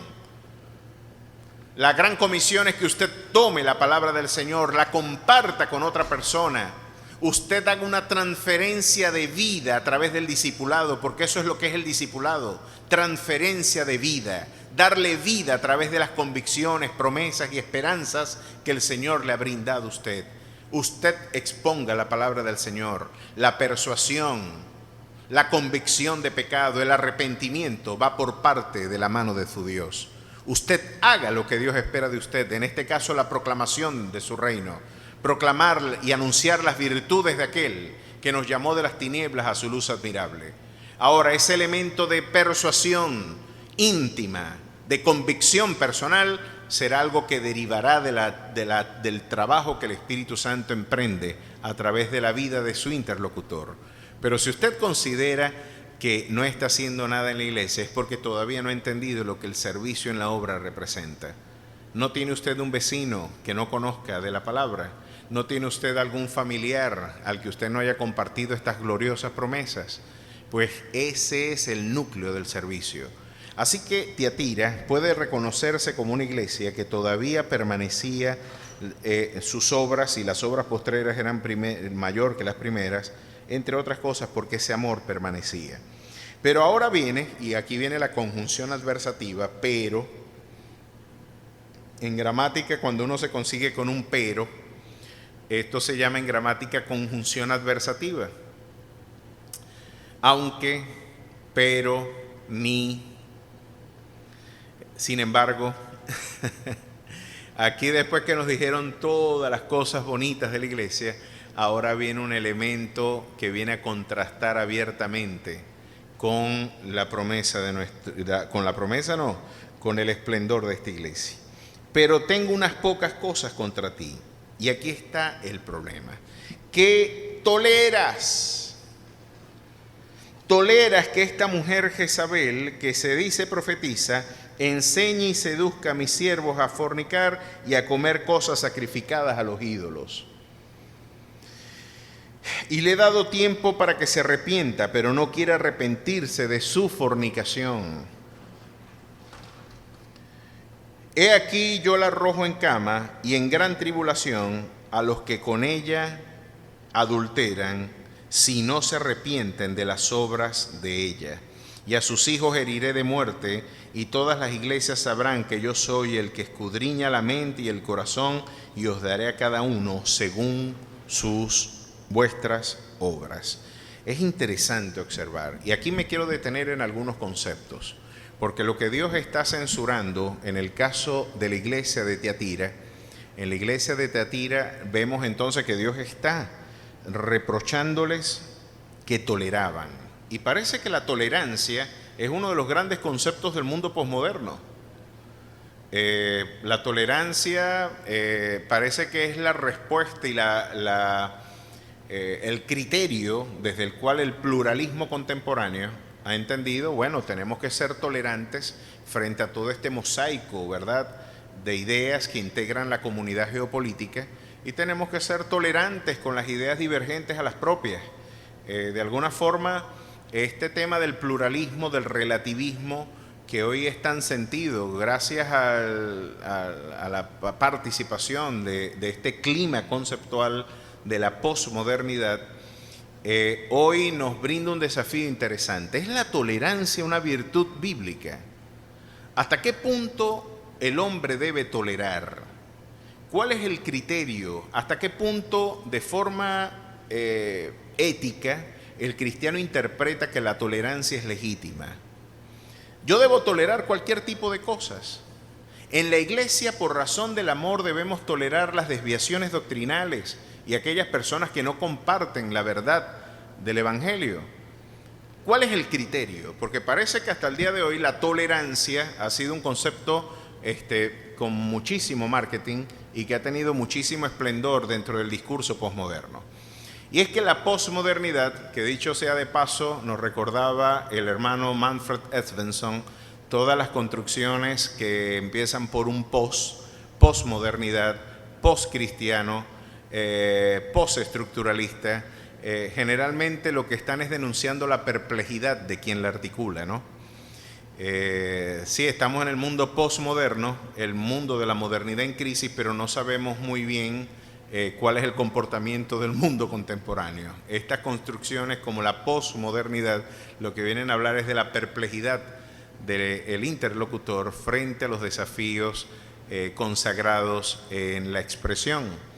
La gran comisión es que usted tome la palabra del Señor, la comparta con otra persona. Usted haga una transferencia de vida a través del discipulado, porque eso es lo que es el discipulado, transferencia de vida, darle vida a través de las convicciones, promesas y esperanzas que el Señor le ha brindado a usted. Usted exponga la palabra del Señor, la persuasión, la convicción de pecado, el arrepentimiento va por parte de la mano de su Dios. Usted haga lo que Dios espera de usted, en este caso la proclamación de su reino, proclamar y anunciar las virtudes de aquel que nos llamó de las tinieblas a su luz admirable. Ahora, ese elemento de persuasión íntima, de convicción personal, será algo que derivará del trabajo que el Espíritu Santo emprende a través de la vida de su interlocutor. Pero si usted considera que no está haciendo nada en la iglesia, es porque todavía no ha entendido lo que el servicio en la obra representa. ¿No tiene usted un vecino que no conozca de la palabra? ¿No tiene usted algún familiar al que usted no haya compartido estas gloriosas promesas? Pues ese es el núcleo del servicio. Así que Tiatira puede reconocerse como una iglesia que todavía permanecía, sus obras y las obras postreras eran mayor que las primeras, entre otras cosas porque ese amor permanecía. Pero ahora viene, y aquí viene la conjunción adversativa, pero. En gramática, cuando uno se consigue con un pero, esto se llama en gramática conjunción adversativa. Aunque, pero, ni. Sin embargo, aquí después que nos dijeron todas las cosas bonitas de la iglesia, ahora viene un elemento que viene a contrastar abiertamente con la promesa con el esplendor de esta iglesia. Pero tengo unas pocas cosas contra ti. Y aquí está el problema. ¿Qué toleras? Toleras que esta mujer Jezabel, que se dice profetiza, enseñe y seduzca a mis siervos a fornicar y a comer cosas sacrificadas a los ídolos. Y le he dado tiempo para que se arrepienta, pero no quiere arrepentirse de su fornicación. He aquí yo la arrojo en cama y en gran tribulación a los que con ella adulteran, si no se arrepienten de las obras de ella. Y a sus hijos heriré de muerte, y todas las iglesias sabrán que yo soy el que escudriña la mente y el corazón, y os daré a cada uno según vuestras obras. Es interesante observar, y aquí me quiero detener en algunos conceptos, porque lo que Dios está censurando en el caso de la iglesia de Tiatira, en la iglesia de Tiatira vemos entonces que Dios está reprochándoles que toleraban. Y parece que la tolerancia es uno de los grandes conceptos del mundo posmoderno. La tolerancia parece que es la respuesta y el criterio desde el cual el pluralismo contemporáneo ha entendido, bueno, tenemos que ser tolerantes frente a todo este mosaico, ¿verdad?, de ideas que integran la comunidad geopolítica, y tenemos que ser tolerantes con las ideas divergentes a las propias. De alguna forma, este tema del pluralismo, del relativismo, que hoy es tan sentido gracias a la participación de este clima conceptual de la posmodernidad, hoy nos brinda un desafío interesante. ¿Es la tolerancia una virtud bíblica? ¿Hasta qué punto el hombre debe tolerar? ¿Cuál es el criterio? ¿Hasta qué punto, de forma ética, el cristiano interpreta que la tolerancia es legítima? Yo debo tolerar cualquier tipo de cosas. En la iglesia, por razón del amor, debemos tolerar las desviaciones doctrinales y aquellas personas que no comparten la verdad del Evangelio. ¿Cuál es el criterio? Porque parece que hasta el día de hoy la tolerancia ha sido un concepto con muchísimo marketing y que ha tenido muchísimo esplendor dentro del discurso posmoderno. Y es que la posmodernidad, que dicho sea de paso, nos recordaba el hermano Manfred Edmondson, todas las construcciones que empiezan por un posmodernidad, poscristiano, postestructuralista, generalmente lo que están es denunciando la perplejidad de quien la articula, ¿no? Sí, estamos en el mundo posmoderno, el mundo de la modernidad en crisis, pero no sabemos muy bien cuál es el comportamiento del mundo contemporáneo. Estas construcciones como la posmodernidad lo que vienen a hablar es de la perplejidad del interlocutor frente a los desafíos consagrados en la expresión.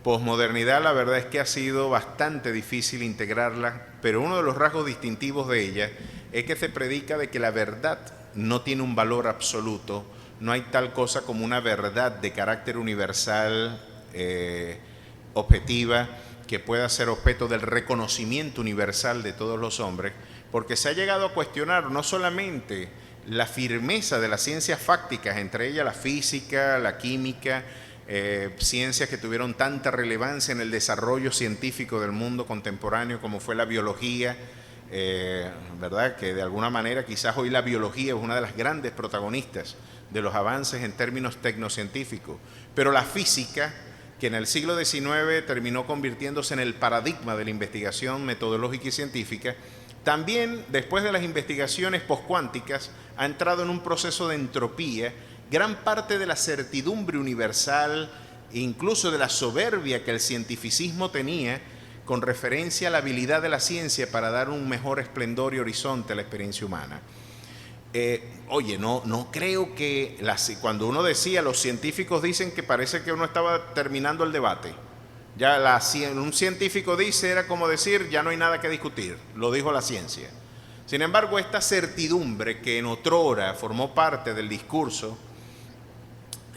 Posmodernidad, la verdad es que ha sido bastante difícil integrarla, pero uno de los rasgos distintivos de ella es que se predica de que la verdad no tiene un valor absoluto, no hay tal cosa como una verdad de carácter universal, objetiva, que pueda ser objeto del reconocimiento universal de todos los hombres, porque se ha llegado a cuestionar no solamente la firmeza de las ciencias fácticas, entre ellas la física, la química, ciencias que tuvieron tanta relevancia en el desarrollo científico del mundo contemporáneo como fue la biología, ¿verdad? Que de alguna manera quizás hoy la biología es una de las grandes protagonistas de los avances en términos tecnocientíficos, pero la física, que en el siglo XIX terminó convirtiéndose en el paradigma de la investigación metodológica y científica, también después de las investigaciones poscuánticas ha entrado en un proceso de entropía. Gran parte de la certidumbre universal, incluso de la soberbia que el cientificismo tenía con referencia a la habilidad de la ciencia para dar un mejor esplendor y horizonte a la experiencia humana. No creo que cuando uno decía, los científicos dicen, que parece que uno estaba terminando el debate. Ya un científico dice, era como decir, ya no hay nada que discutir, lo dijo la ciencia. Sin embargo, esta certidumbre que en otrora formó parte del discurso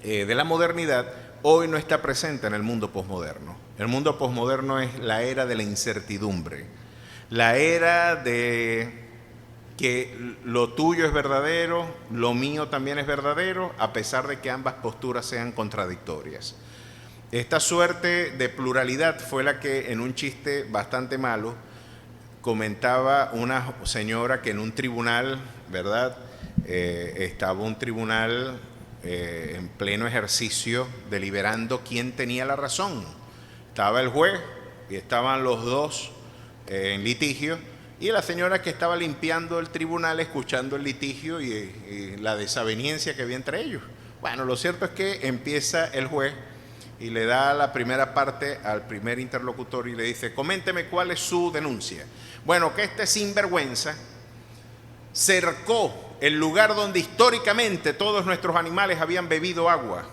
de la modernidad, hoy no está presente en el mundo posmoderno. El mundo posmoderno es la era de la incertidumbre, la era de que lo tuyo es verdadero, lo mío también es verdadero, a pesar de que ambas posturas sean contradictorias. Esta suerte de pluralidad fue la que, en un chiste bastante malo, comentaba una señora que en un tribunal, ¿verdad? Estaba un tribunal en pleno ejercicio deliberando quién tenía la razón. Estaba el juez y estaban los dos en litigio, y la señora que estaba limpiando el tribunal escuchando el litigio y la desaveniencia que había entre ellos. Bueno, lo cierto es que empieza el juez y le da la primera parte al primer interlocutor y le dice: coménteme cuál es su denuncia. Bueno, que este sinvergüenza cercó el lugar donde históricamente todos nuestros animales habían bebido agua,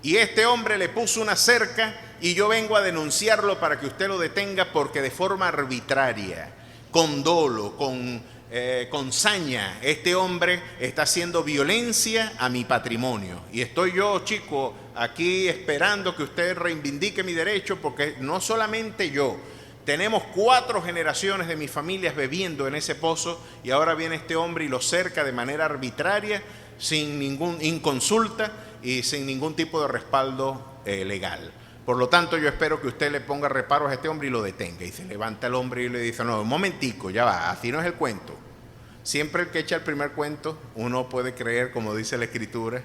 y este hombre le puso una cerca, y yo vengo a denunciarlo para que usted lo detenga, porque de forma arbitraria, con dolo, con saña, este hombre está haciendo violencia a mi patrimonio. Y estoy yo, chico, aquí esperando que usted reivindique mi derecho, porque no solamente yo, tenemos 4 generaciones de mis familias bebiendo en ese pozo, y ahora viene este hombre y lo cerca de manera arbitraria, sin ningún inconsulta y sin ningún tipo de respaldo legal. Por lo tanto, yo espero que usted le ponga reparos a este hombre y lo detenga. Y se levanta el hombre y le dice: no, un momentico, ya va, así no es el cuento. Siempre el que echa el primer cuento, uno puede creer, como dice la Escritura,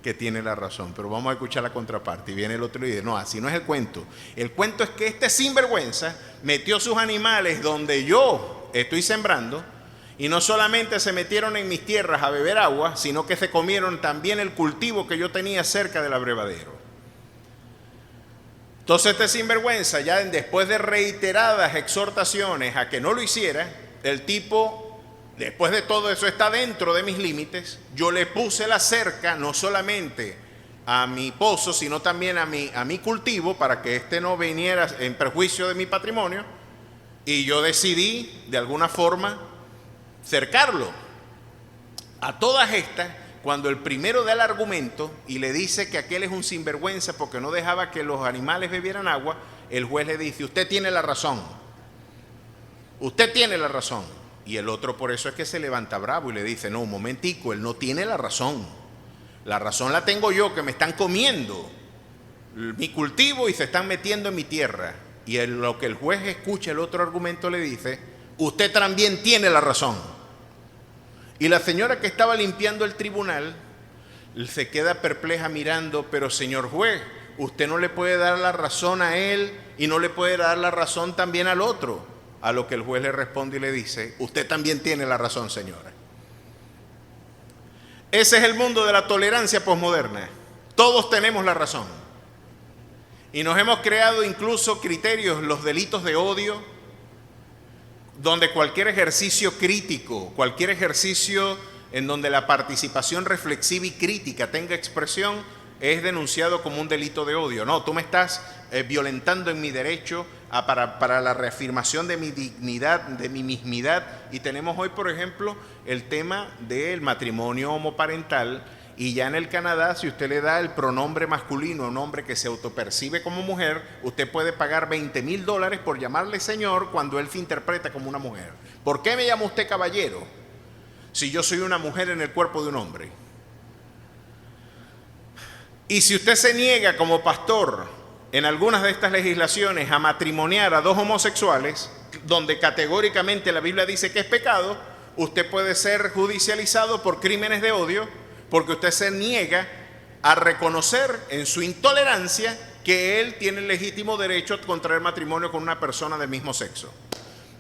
que tiene la razón. Pero vamos a escuchar la contraparte. Y viene el otro y dice: no, así no es el cuento. El cuento es que este sinvergüenza metió sus animales donde yo estoy sembrando, y no solamente se metieron en mis tierras a beber agua, sino que se comieron también el cultivo que yo tenía cerca del abrevadero. Entonces este sinvergüenza, ya después de reiteradas exhortaciones a que no lo hiciera, el tipo, después de todo eso, está dentro de mis límites. Yo le puse la cerca no solamente a mi pozo, sino también a mi cultivo, para que este no viniera en perjuicio de mi patrimonio, y yo decidí de alguna forma cercarlo. A todas estas, cuando el primero da el argumento y le dice que aquel es un sinvergüenza porque no dejaba que los animales bebieran agua, el juez le dice: usted tiene la razón, usted tiene la razón. Y el otro, por eso es que se levanta bravo y le dice: no, un momentico, él no tiene la razón la tengo yo, que me están comiendo mi cultivo y se están metiendo en mi tierra. Y lo que el juez escucha, el otro argumento, le dice: usted también tiene la razón. Y la señora que estaba limpiando el tribunal se queda perpleja mirando: pero señor juez, usted no le puede dar la razón a él y no le puede dar la razón también al otro. A lo que el juez le responde y le dice: usted también tiene la razón, señora. Ese es el mundo de la tolerancia posmoderna. Todos tenemos la razón. Y nos hemos creado incluso criterios, los delitos de odio, donde cualquier ejercicio crítico, cualquier ejercicio en donde la participación reflexiva y crítica tenga expresión, es denunciado como un delito de odio. No, tú me estás violentando en mi derecho para la reafirmación de mi dignidad, de mi mismidad. Y tenemos hoy, por ejemplo, el tema del matrimonio homoparental. Y ya en el Canadá, si usted le da el pronombre masculino a un hombre que se autopercibe como mujer, usted puede pagar $20,000 por llamarle señor cuando él se interpreta como una mujer. ¿Por qué me llama usted caballero si yo soy una mujer en el cuerpo de un hombre? Y si usted se niega como pastor en algunas de estas legislaciones a matrimoniar a 2 homosexuales, donde categóricamente la Biblia dice que es pecado, usted puede ser judicializado por crímenes de odio, porque usted se niega a reconocer en su intolerancia que él tiene el legítimo derecho a contraer matrimonio con una persona del mismo sexo.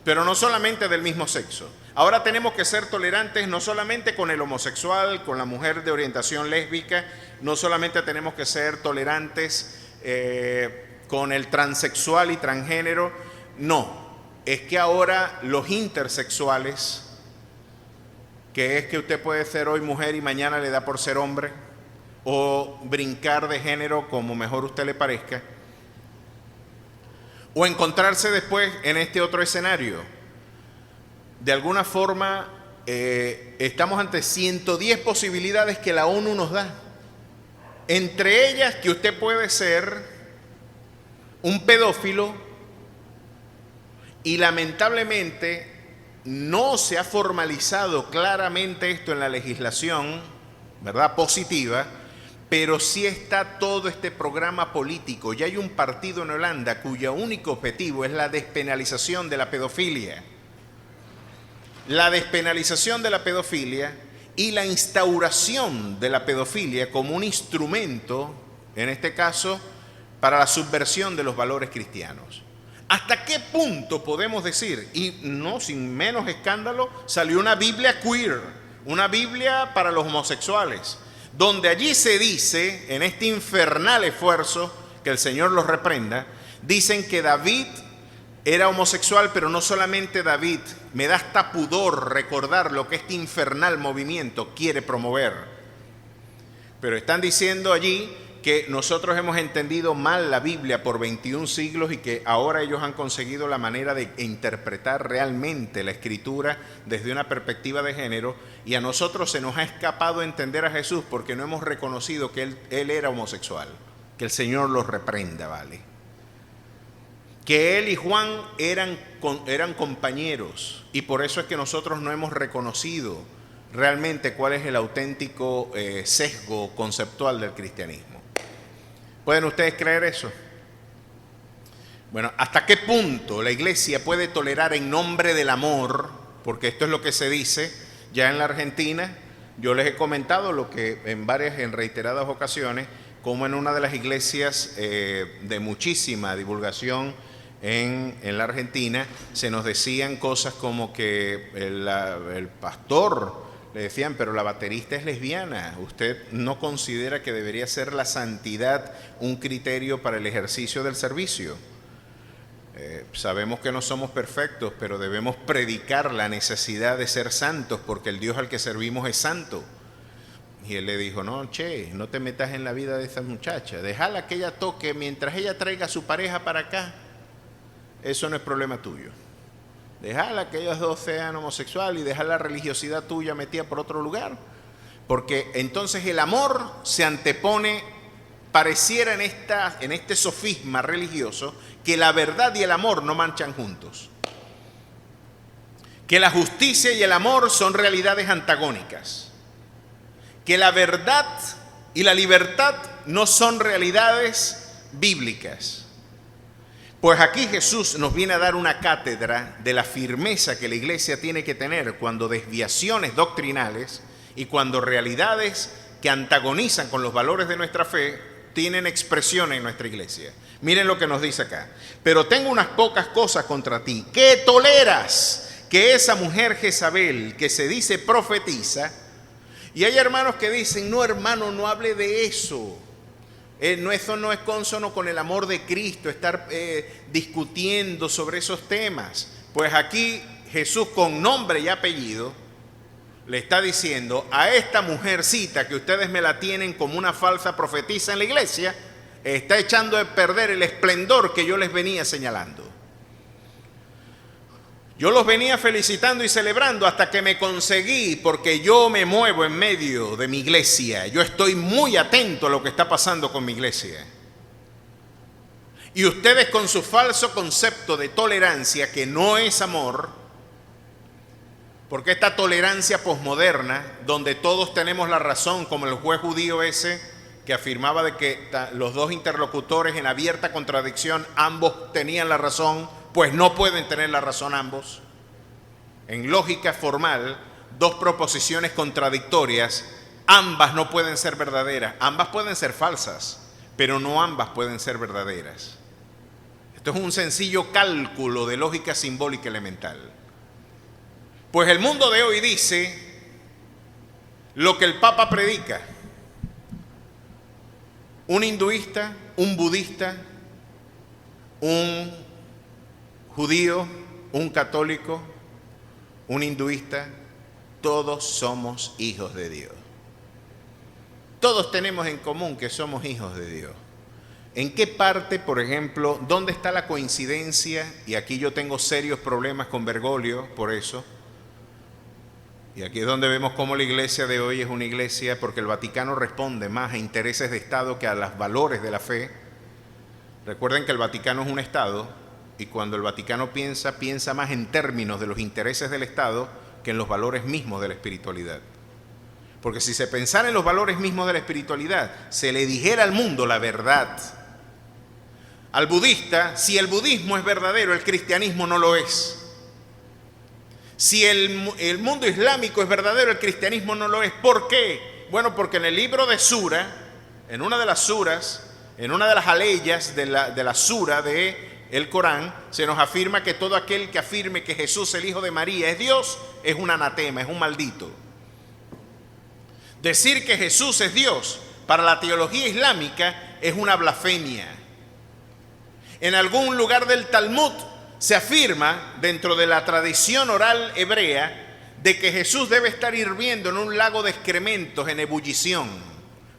Pero no solamente del mismo sexo. Ahora tenemos que ser tolerantes no solamente con el homosexual, con la mujer de orientación lésbica, no solamente tenemos que ser tolerantes con el transexual y transgénero, no. Es que ahora los intersexuales, que es que usted puede ser hoy mujer y mañana le da por ser hombre, o brincar de género como mejor usted le parezca, o encontrarse después en este otro escenario. De alguna forma estamos ante 110 posibilidades que la ONU nos da. Entre ellas que usted puede ser un pedófilo y lamentablemente no se ha formalizado claramente esto en la legislación, ¿verdad?, positiva, pero sí está todo este programa político. Ya hay un partido en Holanda cuyo único objetivo es la despenalización de la pedofilia. La despenalización de la pedofilia y la instauración de la pedofilia como un instrumento, en este caso, para la subversión de los valores cristianos. ¿Hasta qué punto podemos decir? Y no sin menos escándalo, salió una Biblia queer, una Biblia para los homosexuales, donde allí se dice, en este infernal esfuerzo, que el Señor los reprenda, dicen que David era homosexual, pero no solamente David. Me da hasta pudor recordar lo que este infernal movimiento quiere promover. Pero están diciendo allí que nosotros hemos entendido mal la Biblia por 21 siglos y que ahora ellos han conseguido la manera de interpretar realmente la Escritura desde una perspectiva de género, y a nosotros se nos ha escapado entender a Jesús porque no hemos reconocido que él era homosexual. Que el Señor los reprenda, ¿vale? Que él y Juan eran compañeros, y por eso es que nosotros no hemos reconocido realmente cuál es el auténtico sesgo conceptual del cristianismo. ¿Pueden ustedes creer eso? Bueno, ¿hasta qué punto la iglesia puede tolerar en nombre del amor? Porque esto es lo que se dice ya en la Argentina. Yo les he comentado lo que en reiteradas ocasiones, como en una de las iglesias de muchísima divulgación en la Argentina, se nos decían cosas como que el pastor le decían, pero la baterista es lesbiana, ¿usted no considera que debería ser la santidad un criterio para el ejercicio del servicio? Sabemos que no somos perfectos, pero debemos predicar la necesidad de ser santos, porque el Dios al que servimos es santo. Y él le dijo, no, no te metas en la vida de esa muchacha, déjala que ella toque mientras ella traiga a su pareja para acá. Eso no es problema tuyo. Déjala que ellos dos sean homosexuales y deja la religiosidad tuya metida por otro lugar. Porque entonces el amor se antepone, pareciera en este sofisma religioso, que la verdad y el amor no marchan juntos. Que la justicia y el amor son realidades antagónicas. Que la verdad y la libertad no son realidades bíblicas. Pues aquí Jesús nos viene a dar una cátedra de la firmeza que la iglesia tiene que tener cuando desviaciones doctrinales y cuando realidades que antagonizan con los valores de nuestra fe tienen expresión en nuestra iglesia. Miren lo que nos dice acá. Pero tengo unas pocas cosas contra ti, que toleras que esa mujer Jezabel, que se dice profetiza, y hay hermanos que dicen, no hermano, no hable de eso. Eso no es consono con el amor de Cristo, estar discutiendo sobre esos temas. Pues aquí Jesús, con nombre y apellido, le está diciendo a esta mujercita que ustedes me la tienen como una falsa profetisa en la iglesia, está echando de perder el esplendor que yo les venía señalando. Yo los venía felicitando y celebrando hasta que me conseguí, porque yo me muevo en medio de mi iglesia. Yo estoy muy atento a lo que está pasando con mi iglesia. Y ustedes, con su falso concepto de tolerancia, que no es amor, porque esta tolerancia posmoderna, donde todos tenemos la razón, como el juez judío ese que afirmaba de que los dos interlocutores en abierta contradicción, ambos tenían la razón, pues no pueden tener la razón ambos. En lógica formal, dos proposiciones contradictorias, ambas no pueden ser verdaderas, ambas pueden ser falsas, pero no ambas pueden ser verdaderas. Esto es un sencillo cálculo de lógica simbólica elemental. Pues el mundo de hoy dice lo que el Papa predica. Un hinduista, un budista, un judío, un católico, un hinduista, todos somos hijos de Dios. Todos tenemos en común que somos hijos de Dios. ¿En qué parte, por ejemplo, dónde está la coincidencia? Y aquí yo tengo serios problemas con Bergoglio por eso. Y aquí es donde vemos cómo la iglesia de hoy es una iglesia, porque el Vaticano responde más a intereses de Estado que a los valores de la fe. Recuerden que el Vaticano es un Estado y cuando el Vaticano piensa, piensa más en términos de los intereses del Estado que en los valores mismos de la espiritualidad. Porque si se pensara en los valores mismos de la espiritualidad, se le dijera al mundo la verdad. Al budista, si el budismo es verdadero, el cristianismo no lo es. Si el mundo islámico es verdadero, el cristianismo no lo es. ¿Por qué? Bueno, porque en el libro de Sura, en una de las suras, en una de las aleyas de la sura del Corán, se nos afirma que todo aquel que afirme que Jesús, el Hijo de María, es Dios, es un anatema, es un maldito. Decir que Jesús es Dios para la teología islámica es una blasfemia. En algún lugar del Talmud se afirma, dentro de la tradición oral hebrea, de que Jesús debe estar hirviendo en un lago de excrementos en ebullición,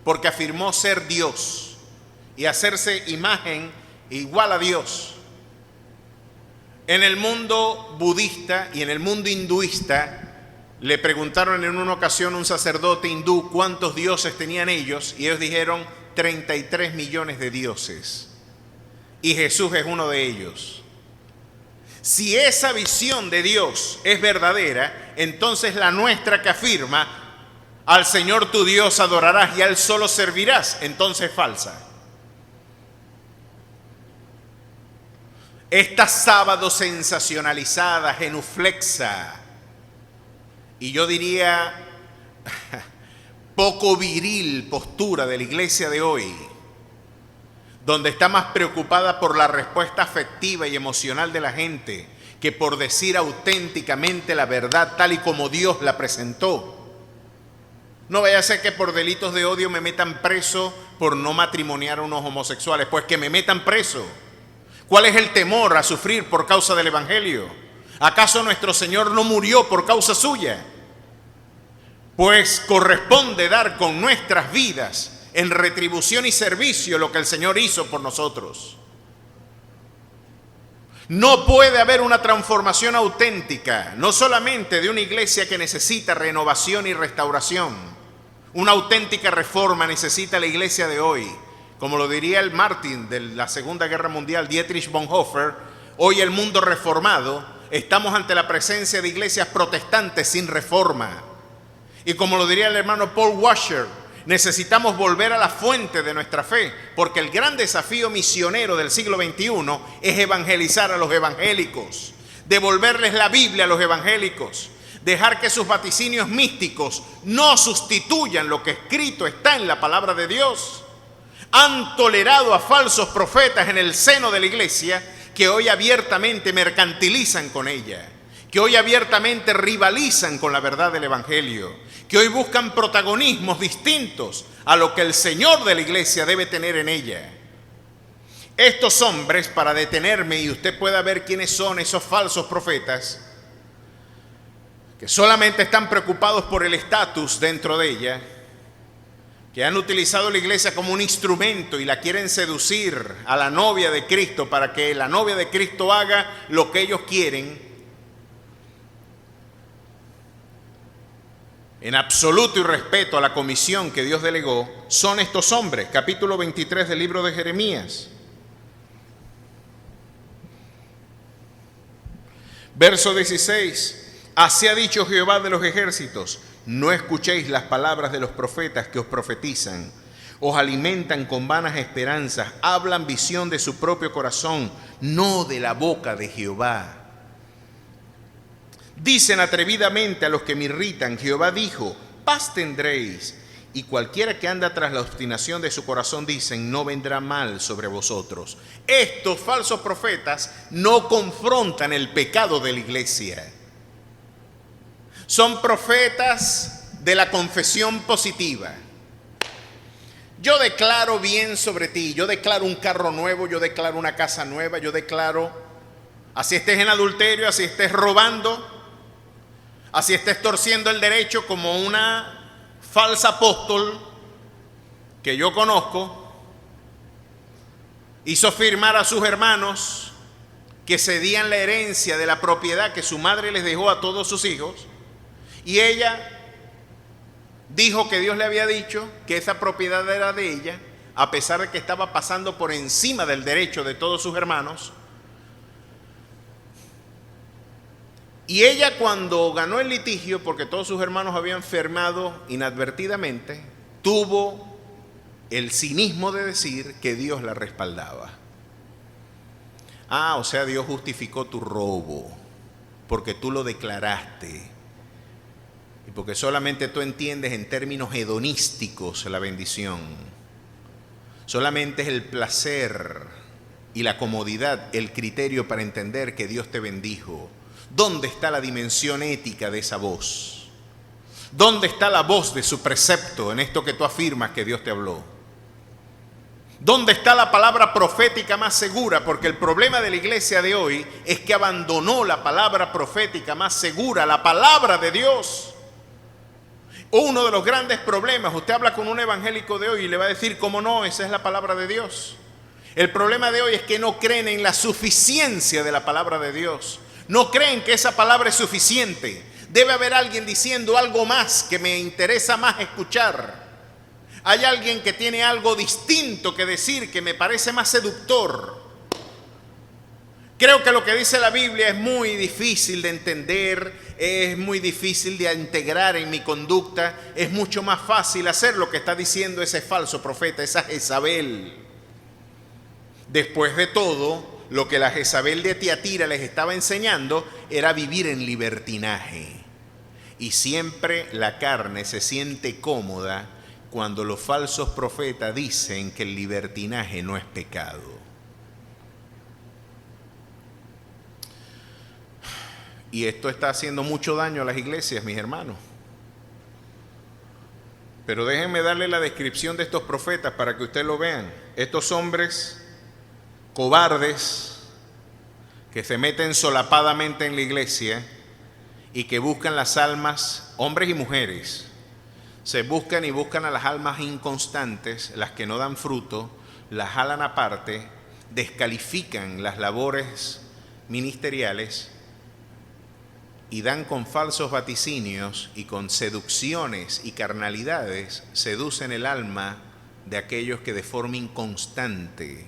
porque afirmó ser Dios y hacerse imagen igual a Dios. En el mundo budista y en el mundo hinduista, le preguntaron en una ocasión a un sacerdote hindú cuántos dioses tenían ellos, y ellos dijeron 33 millones de dioses. Y Jesús es uno de ellos. Si esa visión de Dios es verdadera, entonces la nuestra que afirma, al Señor tu Dios adorarás y a Él solo servirás, entonces es falsa. Esta sábado sensacionalizada, genuflexa, y yo diría poco viril postura de la iglesia de hoy, donde está más preocupada por la respuesta afectiva y emocional de la gente que por decir auténticamente la verdad tal y como Dios la presentó. No vaya a ser que por delitos de odio me metan preso por no matrimoniar a unos homosexuales, pues que me metan preso. ¿Cuál es el temor a sufrir por causa del Evangelio? ¿Acaso nuestro Señor no murió por causa suya? Pues corresponde dar con nuestras vidas en retribución y servicio lo que el Señor hizo por nosotros. No puede haber una transformación auténtica, no solamente de una iglesia que necesita renovación y restauración. Una auténtica reforma necesita la iglesia de hoy. Como lo diría el mártir de la Segunda Guerra Mundial, Dietrich Bonhoeffer, hoy el mundo reformado, estamos ante la presencia de iglesias protestantes sin reforma. Y como lo diría el hermano Paul Washer, necesitamos volver a la fuente de nuestra fe, porque el gran desafío misionero del siglo XXI es evangelizar a los evangélicos, devolverles la Biblia a los evangélicos, dejar que sus vaticinios místicos no sustituyan lo que escrito está en la palabra de Dios. Han tolerado a falsos profetas en el seno de la iglesia que hoy abiertamente mercantilizan con ella, que hoy abiertamente rivalizan con la verdad del evangelio, que hoy buscan protagonismos distintos a lo que el Señor de la iglesia debe tener en ella. Estos hombres, para detenerme y usted pueda ver quiénes son esos falsos profetas, que solamente están preocupados por el estatus dentro de ella, que han utilizado la iglesia como un instrumento y la quieren seducir a la novia de Cristo para que la novia de Cristo haga lo que ellos quieren, en absoluto y respeto a la comisión que Dios delegó, son estos hombres. Capítulo 23 del libro de Jeremías. Verso 16. Así ha dicho Jehová de los ejércitos: no escuchéis las palabras de los profetas que os profetizan, os alimentan con vanas esperanzas, hablan visión de su propio corazón, no de la boca de Jehová. Dicen atrevidamente a los que me irritan: Jehová dijo, paz tendréis. Y cualquiera que anda tras la obstinación de su corazón dicen, no vendrá mal sobre vosotros. Estos falsos profetas no confrontan el pecado de la iglesia. Son profetas de la confesión positiva. Yo declaro bien sobre ti, yo declaro un carro nuevo, yo declaro una casa nueva, yo declaro, así estés en adulterio, así estés robando, así estés torciendo el derecho, como una falsa apóstol que yo conozco hizo firmar a sus hermanos que cedían la herencia de la propiedad que su madre les dejó a todos sus hijos, y ella dijo que Dios le había dicho que esa propiedad era de ella, a pesar de que estaba pasando por encima del derecho de todos sus hermanos, Y ella, cuando ganó el litigio, porque todos sus hermanos habían firmado inadvertidamente, tuvo el cinismo de decir que Dios la respaldaba. O sea, Dios justificó tu robo porque tú lo declaraste y porque solamente tú entiendes en términos hedonísticos la bendición. Solamente es el placer y la comodidad el criterio para entender que Dios te bendijo. ¿Dónde está la dimensión ética de esa voz? ¿Dónde está la voz de su precepto en esto que tú afirmas que Dios te habló? ¿Dónde está la palabra profética más segura? Porque el problema de la iglesia de hoy es que abandonó la palabra profética más segura, la palabra de Dios. Uno de los grandes problemas, usted habla con un evangélico de hoy y le va a decir, ¿cómo no? Esa es la palabra de Dios. El problema de hoy es que no creen en la suficiencia de la palabra de Dios. No creen que esa palabra es suficiente. Debe haber alguien diciendo algo más que me interesa más escuchar. Hay alguien que tiene algo distinto que decir que me parece más seductor. Creo que lo que dice la Biblia es muy difícil de entender, es muy difícil de integrar en mi conducta. Es mucho más fácil hacer lo que está diciendo ese falso profeta, esa Jezabel. Después de todo, lo que la Jezabel de Tiatira les estaba enseñando era vivir en libertinaje. Y siempre la carne se siente cómoda cuando los falsos profetas dicen que el libertinaje no es pecado. Y esto está haciendo mucho daño a las iglesias, mis hermanos. Pero déjenme darle la descripción de estos profetas para que ustedes lo vean. Estos hombres cobardes que se meten solapadamente en la iglesia y que buscan las almas, hombres y mujeres, se buscan y buscan a las almas inconstantes, las que no dan fruto, las jalan aparte, descalifican las labores ministeriales y dan con falsos vaticinios y con seducciones y carnalidades, seducen el alma de aquellos que de forma inconstante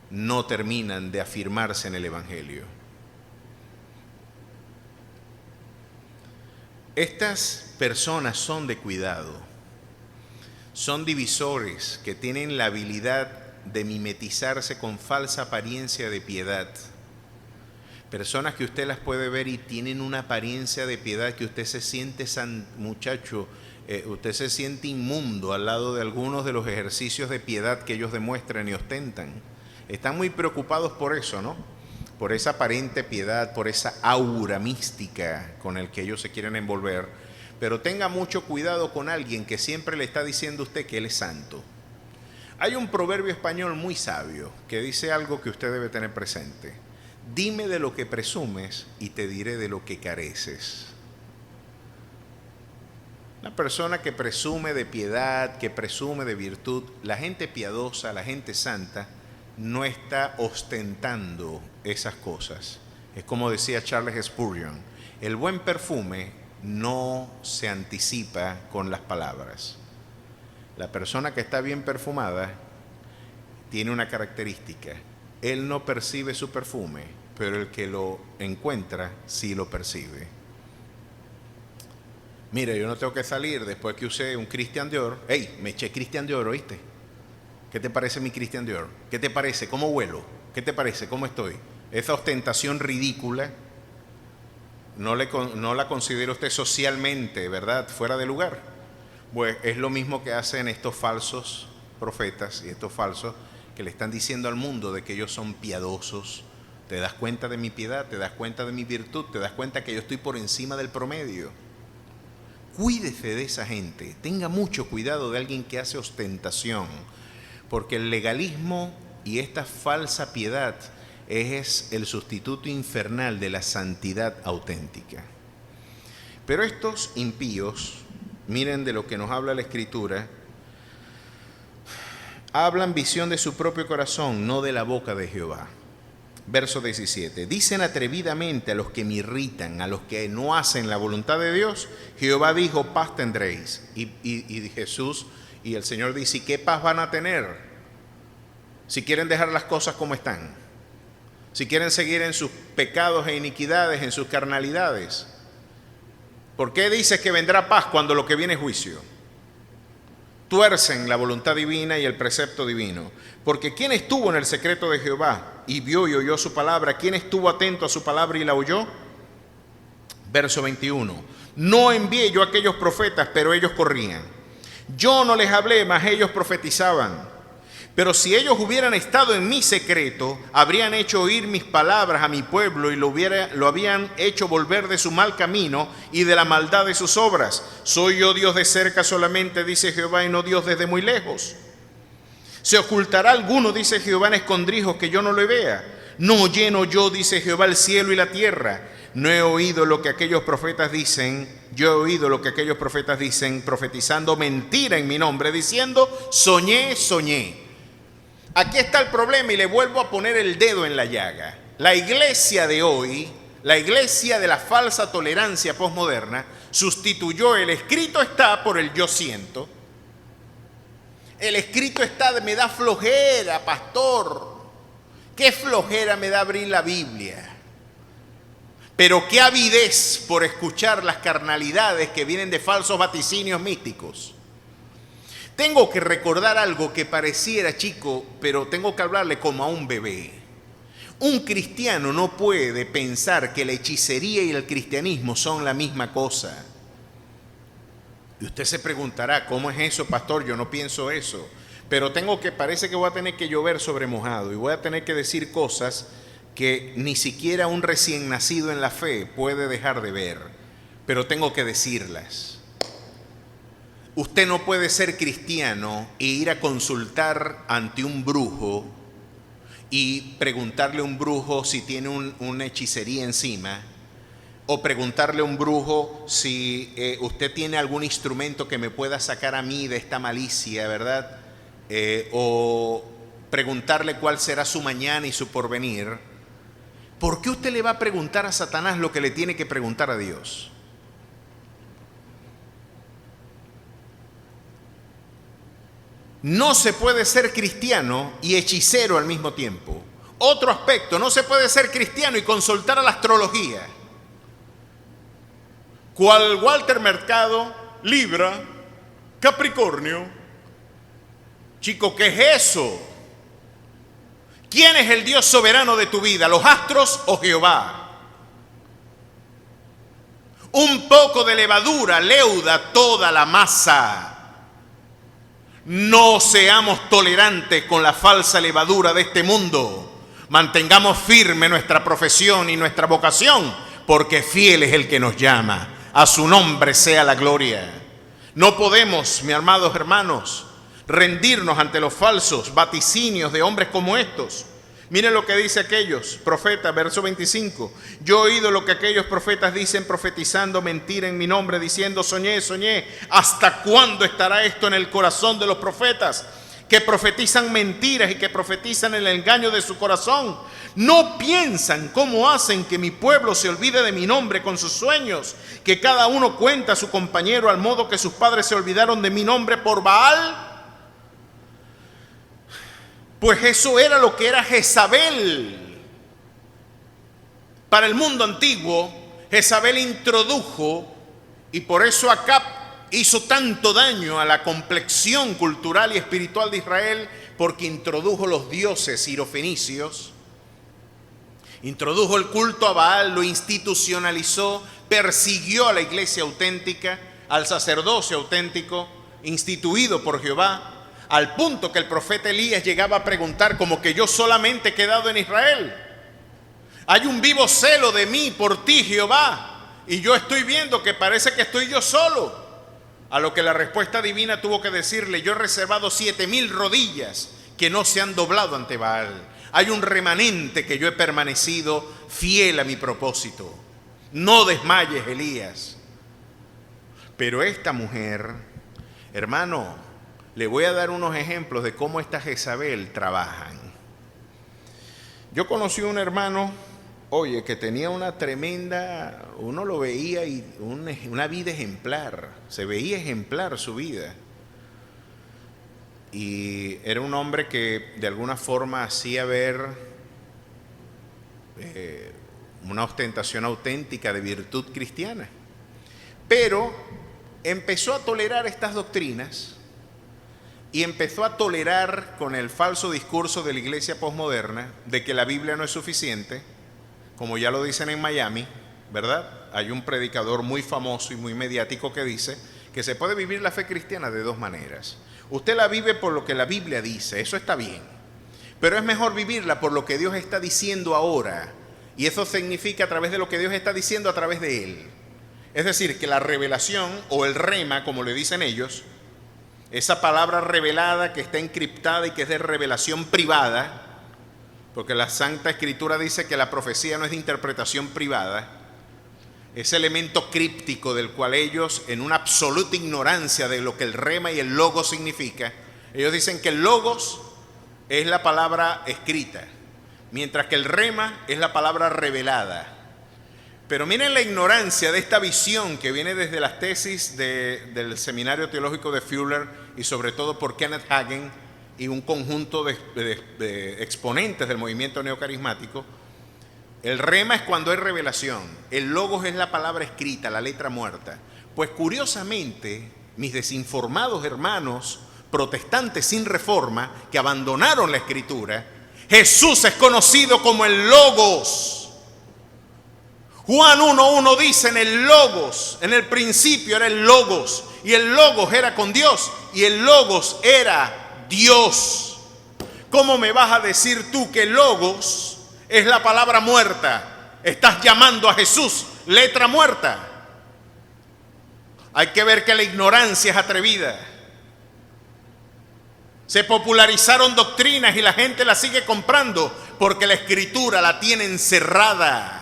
no terminan de afirmarse en el Evangelio. Estas personas son de cuidado, son divisores que tienen la habilidad de mimetizarse con falsa apariencia de piedad. Personas que usted las puede ver y tienen una apariencia de piedad que usted se siente, usted se siente inmundo al lado de algunos de los ejercicios de piedad que ellos demuestran y ostentan. Están muy preocupados por eso, ¿no? Por esa aparente piedad, por esa aura mística con el que ellos se quieren envolver. Pero tenga mucho cuidado con alguien que siempre le está diciendo a usted que él es santo. Hay un proverbio español muy sabio que dice algo que usted debe tener presente. Dime de lo que presumes y te diré de lo que careces. Una persona que presume de piedad, que presume de virtud, la gente piadosa, la gente santa, no está ostentando esas cosas. Es como decía Charles Spurgeon, el buen perfume no se anticipa con las palabras. La persona que está bien perfumada tiene una característica. Él no percibe su perfume, pero el que lo encuentra sí lo percibe. Mira, yo no tengo que salir después que usé un Christian Dior. ¡Ey! Me eché Christian Dior, ¿oíste? ¿Qué te parece mi Christian Dior? ¿Qué te parece? ¿Cómo huelo? ¿Qué te parece? ¿Cómo estoy? Esa ostentación ridícula no la considera usted socialmente, ¿verdad?, fuera de lugar. Pues es lo mismo que hacen estos falsos profetas y estos falsos que le están diciendo al mundo de que ellos son piadosos. ¿Te das cuenta de mi piedad? ¿Te das cuenta de mi virtud? ¿Te das cuenta que yo estoy por encima del promedio? Cuídese de esa gente. Tenga mucho cuidado de alguien que hace ostentación. Porque el legalismo y esta falsa piedad es el sustituto infernal de la santidad auténtica. Pero estos impíos, miren de lo que nos habla la Escritura, hablan visión de su propio corazón, no de la boca de Jehová. Verso 17. Dicen atrevidamente a los que me irritan, a los que no hacen la voluntad de Dios, Jehová dijo, paz tendréis. Y Jesús y el Señor dice, ¿y qué paz van a tener si quieren dejar las cosas como están? si quieren seguir en sus pecados e iniquidades, en sus carnalidades. ¿Por qué dices que vendrá paz cuando lo que viene es juicio? Tuercen la voluntad divina y el precepto divino. Porque ¿quién estuvo en el secreto de Jehová y vio y oyó su palabra? ¿Quién estuvo atento a su palabra y la oyó? Verso 21. No envié yo a aquellos profetas, pero ellos corrían. Yo no les hablé, mas ellos profetizaban. Pero si ellos hubieran estado en mi secreto, habrían hecho oír mis palabras a mi pueblo y lo habían hecho volver de su mal camino y de la maldad de sus obras. Soy yo Dios de cerca solamente, dice Jehová, y no Dios desde muy lejos. ¿Se ocultará alguno, dice Jehová, en escondrijos que yo no lo vea? No lleno yo, dice Jehová, el cielo y la tierra. No he oído lo que aquellos profetas dicen, yo he oído lo que aquellos profetas dicen, profetizando mentira en mi nombre, diciendo, soñé, soñé. Aquí está el problema y le vuelvo a poner el dedo en la llaga. La iglesia de hoy, la iglesia de la falsa tolerancia posmoderna, sustituyó el escrito está por el yo siento. El escrito está, me da flojera, pastor. ¿Qué flojera me da abrir la Biblia? Pero qué avidez por escuchar las carnalidades que vienen de falsos vaticinios místicos. Tengo que recordar algo que pareciera chico, pero tengo que hablarle como a un bebé. Un cristiano no puede pensar que la hechicería y el cristianismo son la misma cosa. Y usted se preguntará, ¿cómo es eso, pastor? Yo no pienso eso. Pero parece que voy a tener que llover sobre mojado y voy a tener que decir cosas que ni siquiera un recién nacido en la fe puede dejar de ver. Pero tengo que decirlas. Usted no puede ser cristiano e ir a consultar ante un brujo y preguntarle a un brujo si tiene una hechicería encima, o preguntarle a un brujo si usted tiene algún instrumento que me pueda sacar a mí de esta malicia, ¿verdad? O preguntarle cuál será su mañana y su porvenir. ¿Por qué usted le va a preguntar a Satanás lo que le tiene que preguntar a Dios? No se puede ser cristiano y hechicero al mismo tiempo. Otro aspecto, no se puede ser cristiano y consultar a la astrología. ¿Cuál Walter Mercado, Libra, Capricornio? Chico, ¿qué es eso? ¿Quién es el Dios soberano de tu vida, los astros o Jehová? Un poco de levadura leuda toda la masa. No seamos tolerantes con la falsa levadura de este mundo. Mantengamos firme nuestra profesión y nuestra vocación, porque fiel es el que nos llama. A su nombre sea la gloria. No podemos, mis amados hermanos, rendirnos ante los falsos vaticinios de hombres como estos. Miren lo que dice aquellos profetas, verso 25. Yo he oído lo que aquellos profetas dicen, profetizando mentira en mi nombre, diciendo soñé, soñé. ¿Hasta cuándo estará esto en el corazón de los profetas? Que profetizan mentiras y que profetizan el engaño de su corazón. No piensan cómo hacen que mi pueblo se olvide de mi nombre con sus sueños, que cada uno cuenta a su compañero al modo que sus padres se olvidaron de mi nombre por Baal. Pues eso era lo que era Jezabel. Para el mundo antiguo, Jezabel introdujo, y por eso Acab hizo tanto daño a la complexión cultural y espiritual de Israel, porque introdujo los dioses sirofenicios, introdujo el culto a Baal, lo institucionalizó, persiguió a la iglesia auténtica, al sacerdocio auténtico, instituido por Jehová, al punto que el profeta Elías llegaba a preguntar como que yo solamente he quedado en Israel. Hay un vivo celo de mí por ti, Jehová, y yo estoy viendo que parece que estoy yo solo. A lo que la respuesta divina tuvo que decirle, yo he reservado 7,000 rodillas que no se han doblado ante Baal. Hay un remanente que yo he permanecido fiel a mi propósito. No desmayes, Elías. Pero esta mujer, hermano, le voy a dar unos ejemplos de cómo esta Jezabel trabajan. Yo conocí a un hermano, oye, que tenía una tremenda, uno lo veía y una vida ejemplar, se veía ejemplar su vida. Y era un hombre que de alguna forma hacía ver una ostentación auténtica de virtud cristiana. Pero empezó a tolerar estas doctrinas y empezó a tolerar con el falso discurso de la iglesia posmoderna de que la Biblia no es suficiente, como ya lo dicen en Miami, ¿verdad? Hay un predicador muy famoso y muy mediático que dice que se puede vivir la fe cristiana de dos maneras. Usted la vive por lo que la Biblia dice, eso está bien, pero es mejor vivirla por lo que Dios está diciendo ahora, y eso significa a través de lo que Dios está diciendo a través de Él. Es decir, que la revelación o el rema, como le dicen ellos, esa palabra revelada que está encriptada y que es de revelación privada, porque la Santa Escritura dice que la profecía no es de interpretación privada, ese elemento críptico del cual ellos, en una absoluta ignorancia de lo que el rema y el logos significa, ellos dicen que el logos es la palabra escrita, mientras que el rema es la palabra revelada. Pero miren la ignorancia de esta visión que viene desde las tesis del Seminario Teológico de Fuller y sobre todo por Kenneth Hagin y un conjunto de exponentes del movimiento neocarismático. El rema es cuando hay revelación, el logos es la palabra escrita, la letra muerta. Pues curiosamente, mis desinformados hermanos protestantes sin reforma que abandonaron la Escritura, Jesús es conocido como el logos. Juan 1:1 dice: en el logos, en el principio era el logos, y el logos era con Dios, y el logos era Dios. ¿Cómo me vas a decir tú que logos es la palabra muerta? Estás llamando a Jesús letra muerta. Hay que ver que la ignorancia es atrevida. Se popularizaron doctrinas y la gente las sigue comprando porque la Escritura la tiene encerrada.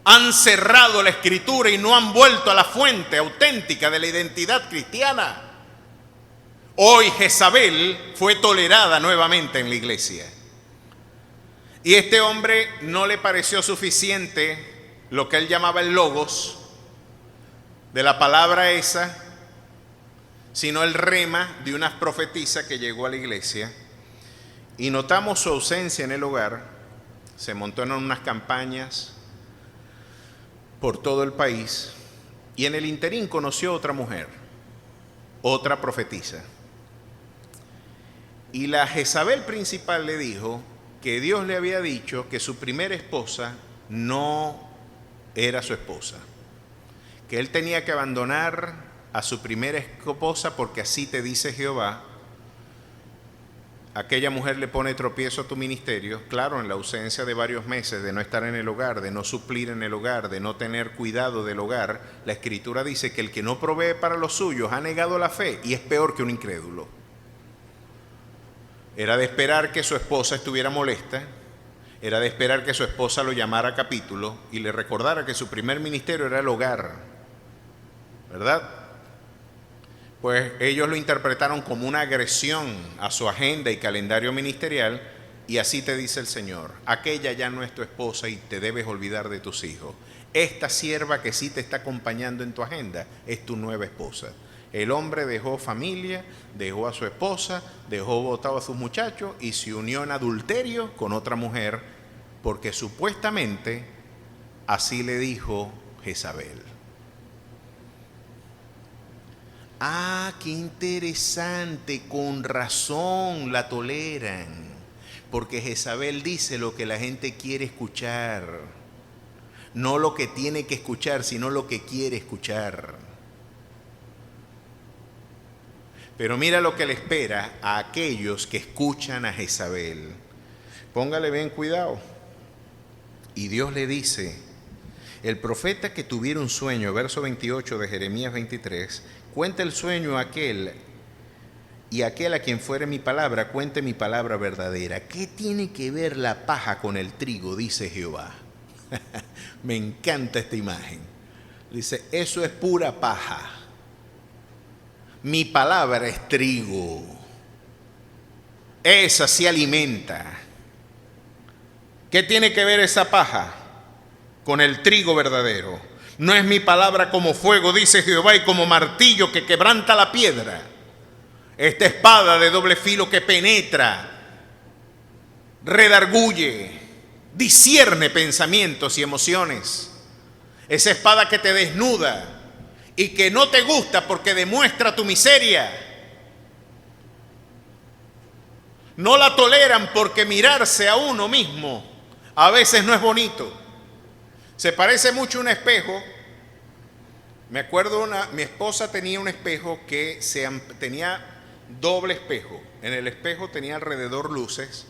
Han cerrado la Escritura y no han vuelto a la fuente auténtica de la identidad cristiana. Hoy Jezabel fue tolerada nuevamente en la iglesia. Y este hombre no le pareció suficiente lo que él llamaba el logos de la palabra esa, sino el rema de una profetisa que llegó a la iglesia. Y notamos su ausencia en el hogar. Se montó en unas campañas por todo el país y en el interín conoció otra mujer, otra profetisa. Y la Jezabel principal le dijo que Dios le había dicho que su primera esposa no era su esposa, que él tenía que abandonar a su primera esposa porque así te dice Jehová. Aquella mujer le pone tropiezo a tu ministerio, claro, en la ausencia de varios meses de no estar en el hogar, de no suplir en el hogar, de no tener cuidado del hogar. La Escritura dice que el que no provee para los suyos ha negado la fe y es peor que un incrédulo. Era de esperar que su esposa estuviera molesta, era de esperar que su esposa lo llamara a capítulo y le recordara que su primer ministerio era el hogar, ¿verdad? Pues ellos lo interpretaron como una agresión a su agenda y calendario ministerial, y así te dice el Señor: aquella ya no es tu esposa y te debes olvidar de tus hijos. Esta sierva que sí te está acompañando en tu agenda es tu nueva esposa. El hombre dejó familia, dejó a su esposa, dejó botado a sus muchachos y se unió en adulterio con otra mujer, porque supuestamente así le dijo Jezabel. Ah, qué interesante, con razón la toleran, porque Jezabel dice lo que la gente quiere escuchar, no lo que tiene que escuchar, sino lo que quiere escuchar. Pero mira lo que le espera a aquellos que escuchan a Jezabel. Póngale bien cuidado. Y Dios le dice: el profeta que tuviera un sueño, verso 28 de Jeremías 23, cuenta el sueño a aquel, y aquel a quien fuere mi palabra, cuente mi palabra verdadera. ¿Qué tiene que ver la paja con el trigo? Dice Jehová. Me encanta esta imagen. Dice: eso es pura paja. Mi palabra es trigo. Esa sí alimenta. ¿Qué tiene que ver esa paja con el trigo verdadero? No es mi palabra como fuego, dice Jehová, y como martillo que quebranta la piedra. Esta espada de doble filo que penetra redarguye, discierne pensamientos y emociones. Esa espada que te desnuda y que no te gusta porque demuestra tu miseria. No la toleran porque mirarse a uno mismo a veces no es bonito. Se parece mucho a un espejo. Me acuerdo, mi esposa tenía un espejo que tenía doble espejo. En el espejo tenía alrededor luces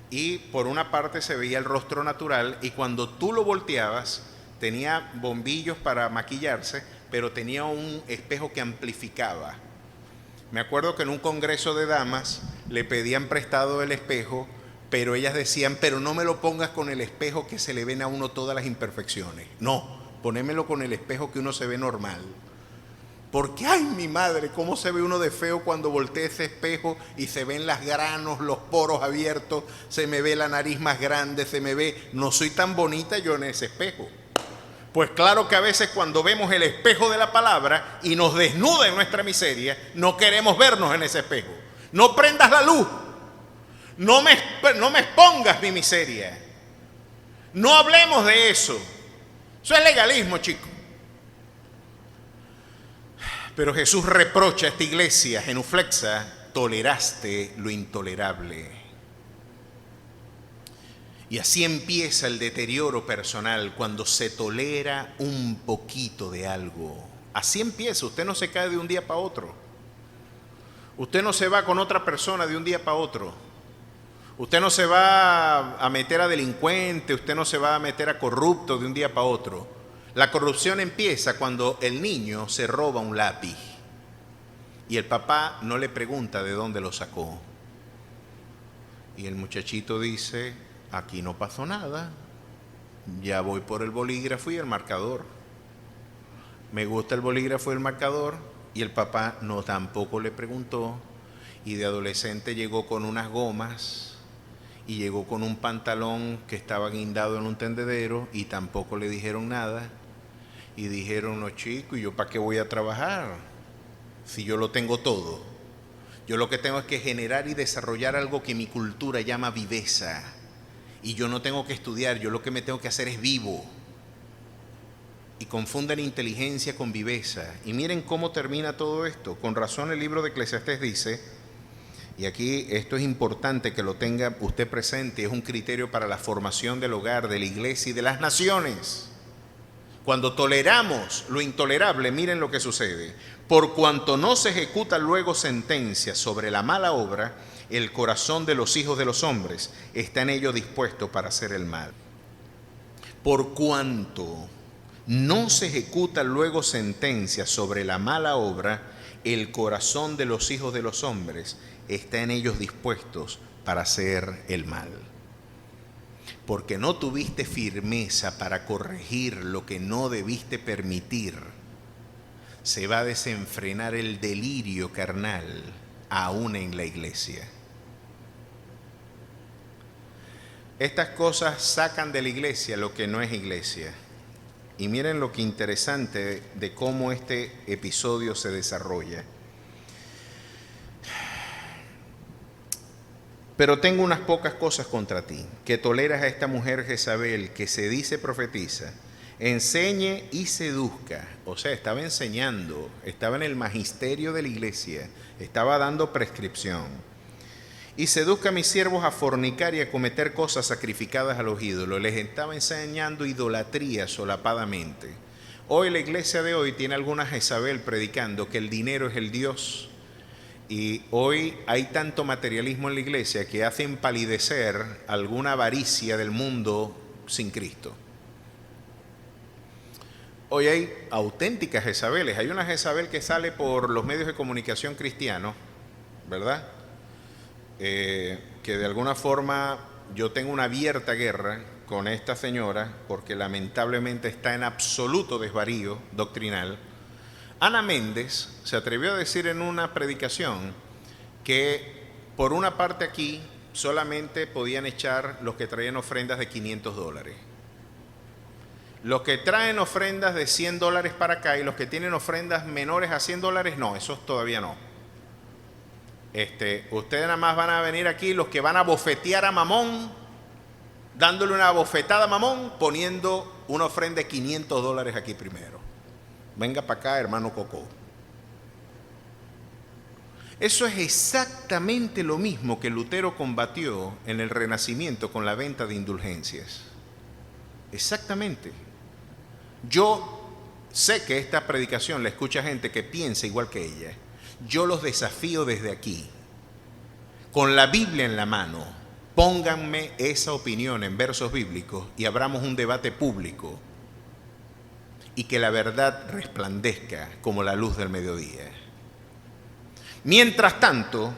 y por una parte se veía el rostro natural, y cuando tú lo volteabas tenía bombillos para maquillarse, pero tenía un espejo que amplificaba. Me acuerdo que en un congreso de damas le pedían prestado el espejo, pero ellas decían, pero no me lo pongas con el espejo que se le ven a uno todas las imperfecciones. No, ponémelo con el espejo que uno se ve normal. Porque, ay, mi madre, cómo se ve uno de feo cuando voltea ese espejo y se ven las granos, los poros abiertos, se me ve la nariz más grande, se me ve, no soy tan bonita yo en ese espejo. Pues claro que a veces cuando vemos el espejo de la palabra y nos desnuda en nuestra miseria, no queremos vernos en ese espejo. No prendas la luz, no me expongas mi miseria. No hablemos de eso. Eso es legalismo, chicos. Pero Jesús reprocha a esta iglesia genuflexa: toleraste lo intolerable. Y así empieza el deterioro personal, cuando se tolera un poquito de algo. Así empieza. Usted no se cae de un día para otro. Usted no se va con otra persona de un día para otro. Usted no se va a meter a delincuente, usted no se va a meter a corrupto de un día para otro. La corrupción empieza cuando el niño se roba un lápiz y el papá no le pregunta de dónde lo sacó. Y el muchachito dice, aquí no pasó nada, ya voy por el bolígrafo y el marcador. Me gusta el bolígrafo y el marcador, y el papá no tampoco le preguntó, y de adolescente llegó con unas gomas y llegó con un pantalón que estaba guindado en un tendedero y tampoco le dijeron nada. Y dijeron, no, chico, ¿y yo para qué voy a trabajar si yo lo tengo todo? Yo lo que tengo es que generar y desarrollar algo que mi cultura llama viveza, y yo no tengo que estudiar, yo lo que me tengo que hacer es vivo. Y confunden inteligencia con viveza. Y miren cómo termina todo esto. Con razón el libro de Eclesiastés dice, y aquí esto es importante que lo tenga usted presente, es un criterio para la formación del hogar, de la iglesia y de las naciones. Cuando toleramos lo intolerable, miren lo que sucede. Por cuanto no se ejecuta luego sentencia sobre la mala obra, el corazón de los hijos de los hombres está en ello dispuesto para hacer el mal. Por cuanto no se ejecuta luego sentencia sobre la mala obra, el corazón de los hijos de los hombres está en ellos dispuestos para hacer el mal. Porque no tuviste firmeza para corregir lo que no debiste permitir, se va a desenfrenar el delirio carnal aún en la iglesia. Estas cosas sacan de la iglesia lo que no es iglesia. Y miren lo que interesante de cómo este episodio se desarrolla. Pero tengo unas pocas cosas contra ti, que toleras a esta mujer Jezabel, que se dice profetiza, enseñe y seduzca. O sea, estaba enseñando, estaba en el magisterio de la iglesia, estaba dando prescripción. Y seduzca a mis siervos a fornicar y a cometer cosas sacrificadas a los ídolos. Les estaba enseñando idolatría solapadamente. Hoy la iglesia de hoy tiene alguna Jezabel predicando que el dinero es el Dios. Y hoy hay tanto materialismo en la iglesia que hace empalidecer alguna avaricia del mundo sin Cristo. Hoy hay auténticas Jezabeles. Hay una Jezabel que sale por los medios de comunicación cristianos, ¿verdad? Que de alguna forma yo tengo una abierta guerra con esta señora porque lamentablemente está en absoluto desvarío doctrinal. Ana Méndez se atrevió a decir en una predicación que por una parte aquí solamente podían echar los que traían ofrendas de $500. Los que traen ofrendas de $100 para acá y los que tienen ofrendas menores a $100, no, esos todavía no. Ustedes nada más van a venir aquí los que van a bofetear a Mamón dándole una bofetada a Mamón, poniendo una ofrenda de $500 aquí primero. Venga para acá, hermano Coco. Eso es exactamente lo mismo que Lutero combatió en el Renacimiento con la venta de indulgencias. Exactamente. Yo sé que esta predicación la escucha gente que piensa igual que ella. Yo los desafío desde aquí, con la Biblia en la mano. Pónganme esa opinión en versos bíblicos y abramos un debate público y que la verdad resplandezca como la luz del mediodía. Mientras tanto,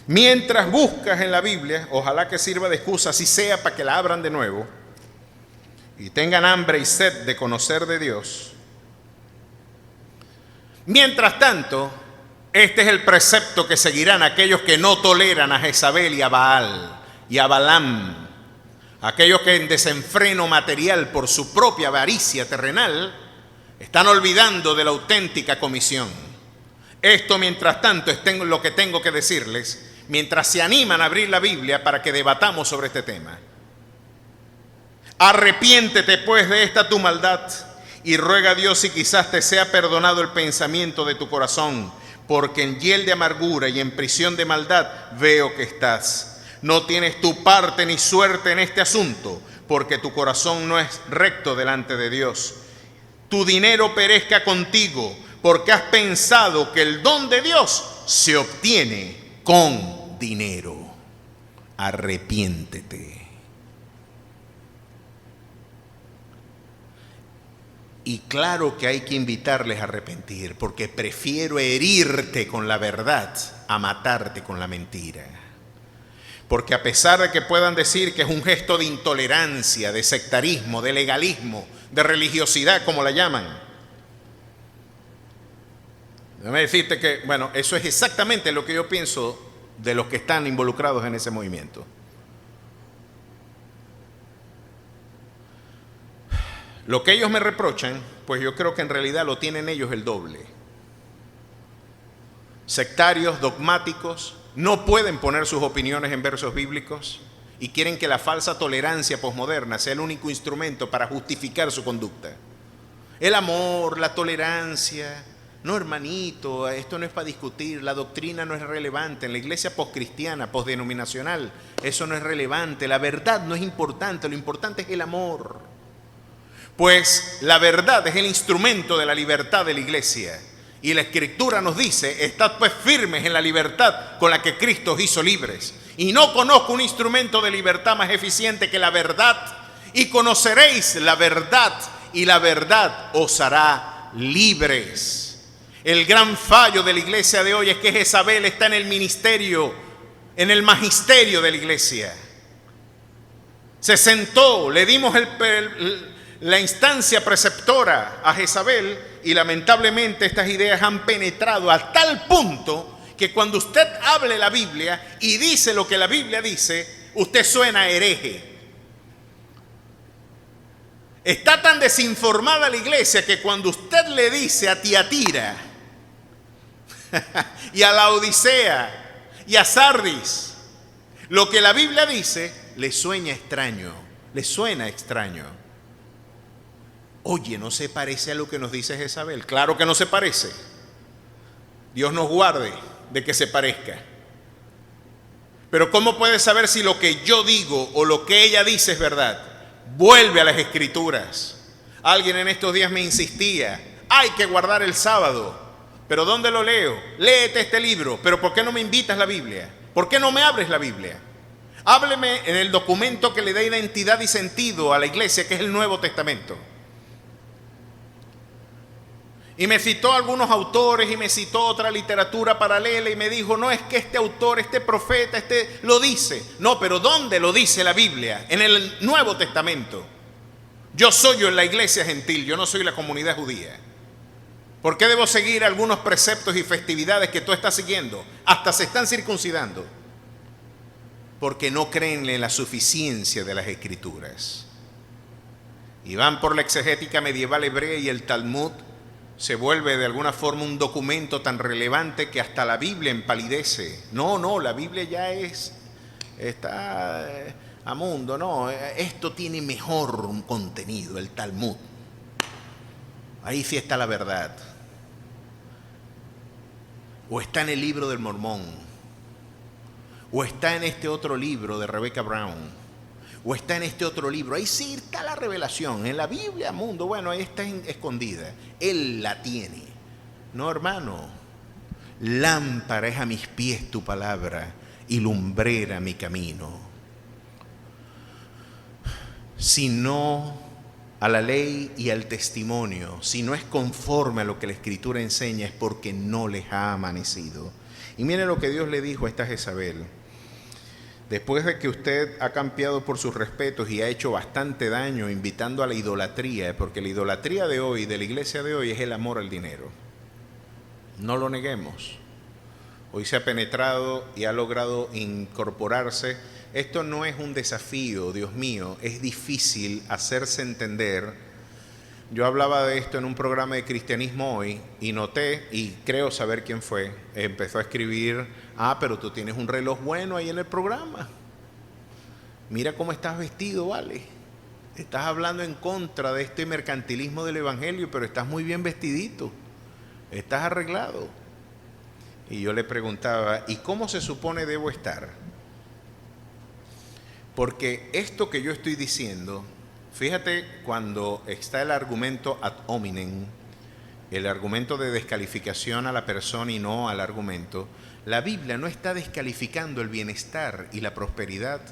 mientras buscas en la Biblia, ojalá que sirva de excusa, así sea para que la abran de nuevo y tengan hambre y sed de conocer de Dios. Mientras tanto, este es el precepto que seguirán aquellos que no toleran a Jezabel y a Baal y a Balaam, aquellos que en desenfreno material por su propia avaricia terrenal están olvidando de la auténtica comisión. Esto, mientras tanto, es lo que tengo que decirles, mientras se animan a abrir la Biblia para que debatamos sobre este tema. Arrepiéntete pues de esta tu maldad y ruega a Dios si quizás te sea perdonado el pensamiento de tu corazón, porque en hiel de amargura y en prisión de maldad veo que estás. No tienes tu parte ni suerte en este asunto, porque tu corazón no es recto delante de Dios. Tu dinero perezca contigo, porque has pensado que el don de Dios se obtiene con dinero. Arrepiéntete. Y claro que hay que invitarles a arrepentir, porque prefiero herirte con la verdad a matarte con la mentira. Porque a pesar de que puedan decir que es un gesto de intolerancia, de sectarismo, de legalismo, de religiosidad, como la llaman, déjame decirte que, bueno, eso es exactamente lo que yo pienso de los que están involucrados en ese movimiento. Lo que ellos me reprochan, pues yo creo que en realidad lo tienen ellos el doble. Sectarios, dogmáticos, no pueden poner sus opiniones en versos bíblicos y quieren que la falsa tolerancia posmoderna sea el único instrumento para justificar su conducta. El amor, la tolerancia. No, hermanito, esto no es para discutir, la doctrina no es relevante. En la iglesia poscristiana, posdenominacional, eso no es relevante. La verdad no es importante, lo importante es el amor. Pues la verdad es el instrumento de la libertad de la iglesia. Y la Escritura nos dice, estad pues firmes en la libertad con la que Cristo os hizo libres. Y no conozco un instrumento de libertad más eficiente que la verdad. Y conoceréis la verdad, y la verdad os hará libres. El gran fallo de la iglesia de hoy es que Jezabel está en el ministerio, en el magisterio de la iglesia. Se sentó, le dimos la instancia preceptora a Jezabel y lamentablemente estas ideas han penetrado a tal punto que cuando usted hable la Biblia y dice lo que la Biblia dice, usted suena hereje. Está tan desinformada la iglesia que cuando usted le dice a Tiatira y a la Odisea y a Sardis lo que la Biblia dice, le suena extraño, le suena extraño. Oye, ¿no se parece a lo que nos dice Jezabel? Claro que no se parece. Dios nos guarde de que se parezca. Pero ¿cómo puedes saber si lo que yo digo o lo que ella dice es verdad? Vuelve a las Escrituras. Alguien en estos días me insistía, hay que guardar el sábado. ¿Pero dónde lo leo? Léete este libro. ¿Pero por qué no me invitas la Biblia? ¿Por qué no me abres la Biblia? Hábleme en el documento que le da identidad y sentido a la iglesia, que es el Nuevo Testamento. Y me citó algunos autores y me citó otra literatura paralela y me dijo, no, es que este autor, este profeta, este lo dice. No, pero ¿dónde lo dice la Biblia? En el Nuevo Testamento. Yo soy en la iglesia gentil, yo no soy la comunidad judía. ¿Por qué debo seguir algunos preceptos y festividades que tú estás siguiendo? Hasta se están circuncidando. Porque no creen en la suficiencia de las Escrituras. Y van por la exegética medieval hebrea y el Talmud se vuelve de alguna forma un documento tan relevante que hasta la Biblia empalidece. No, la Biblia ya está a mundo, no, esto tiene mejor contenido, el Talmud. Ahí sí está la verdad. O está en el libro del Mormón, o está en este otro libro de Rebecca Brown, o está en este otro libro. Ahí sí está la revelación. En la Biblia, mundo, bueno, ahí está escondida. Él la tiene. No, hermano. Lámpara es a mis pies tu palabra y lumbrera mi camino. Si no a la ley y al testimonio, si no es conforme a lo que la Escritura enseña, es porque no les ha amanecido. Y mire lo que Dios le dijo a esta Jezabel. Después de que usted ha campeado por sus respetos y ha hecho bastante daño invitando a la idolatría, porque la idolatría de hoy, de la iglesia de hoy, es el amor al dinero. No lo neguemos. Hoy se ha penetrado y ha logrado incorporarse. Esto no es un desafío, Dios mío, es difícil hacerse entender. Yo hablaba de esto en un programa de Cristianismo Hoy y noté, y creo saber quién fue, empezó a escribir: pero tú tienes un reloj bueno ahí en el programa. Mira cómo estás vestido, vale. Estás hablando en contra de este mercantilismo del evangelio, pero estás muy bien vestidito, estás arreglado. Y yo le preguntaba: ¿y cómo se supone debo estar? Porque esto que yo estoy diciendo, fíjate, cuando está el argumento ad hominem, el argumento de descalificación a la persona y no al argumento, la Biblia no está descalificando el bienestar y la prosperidad.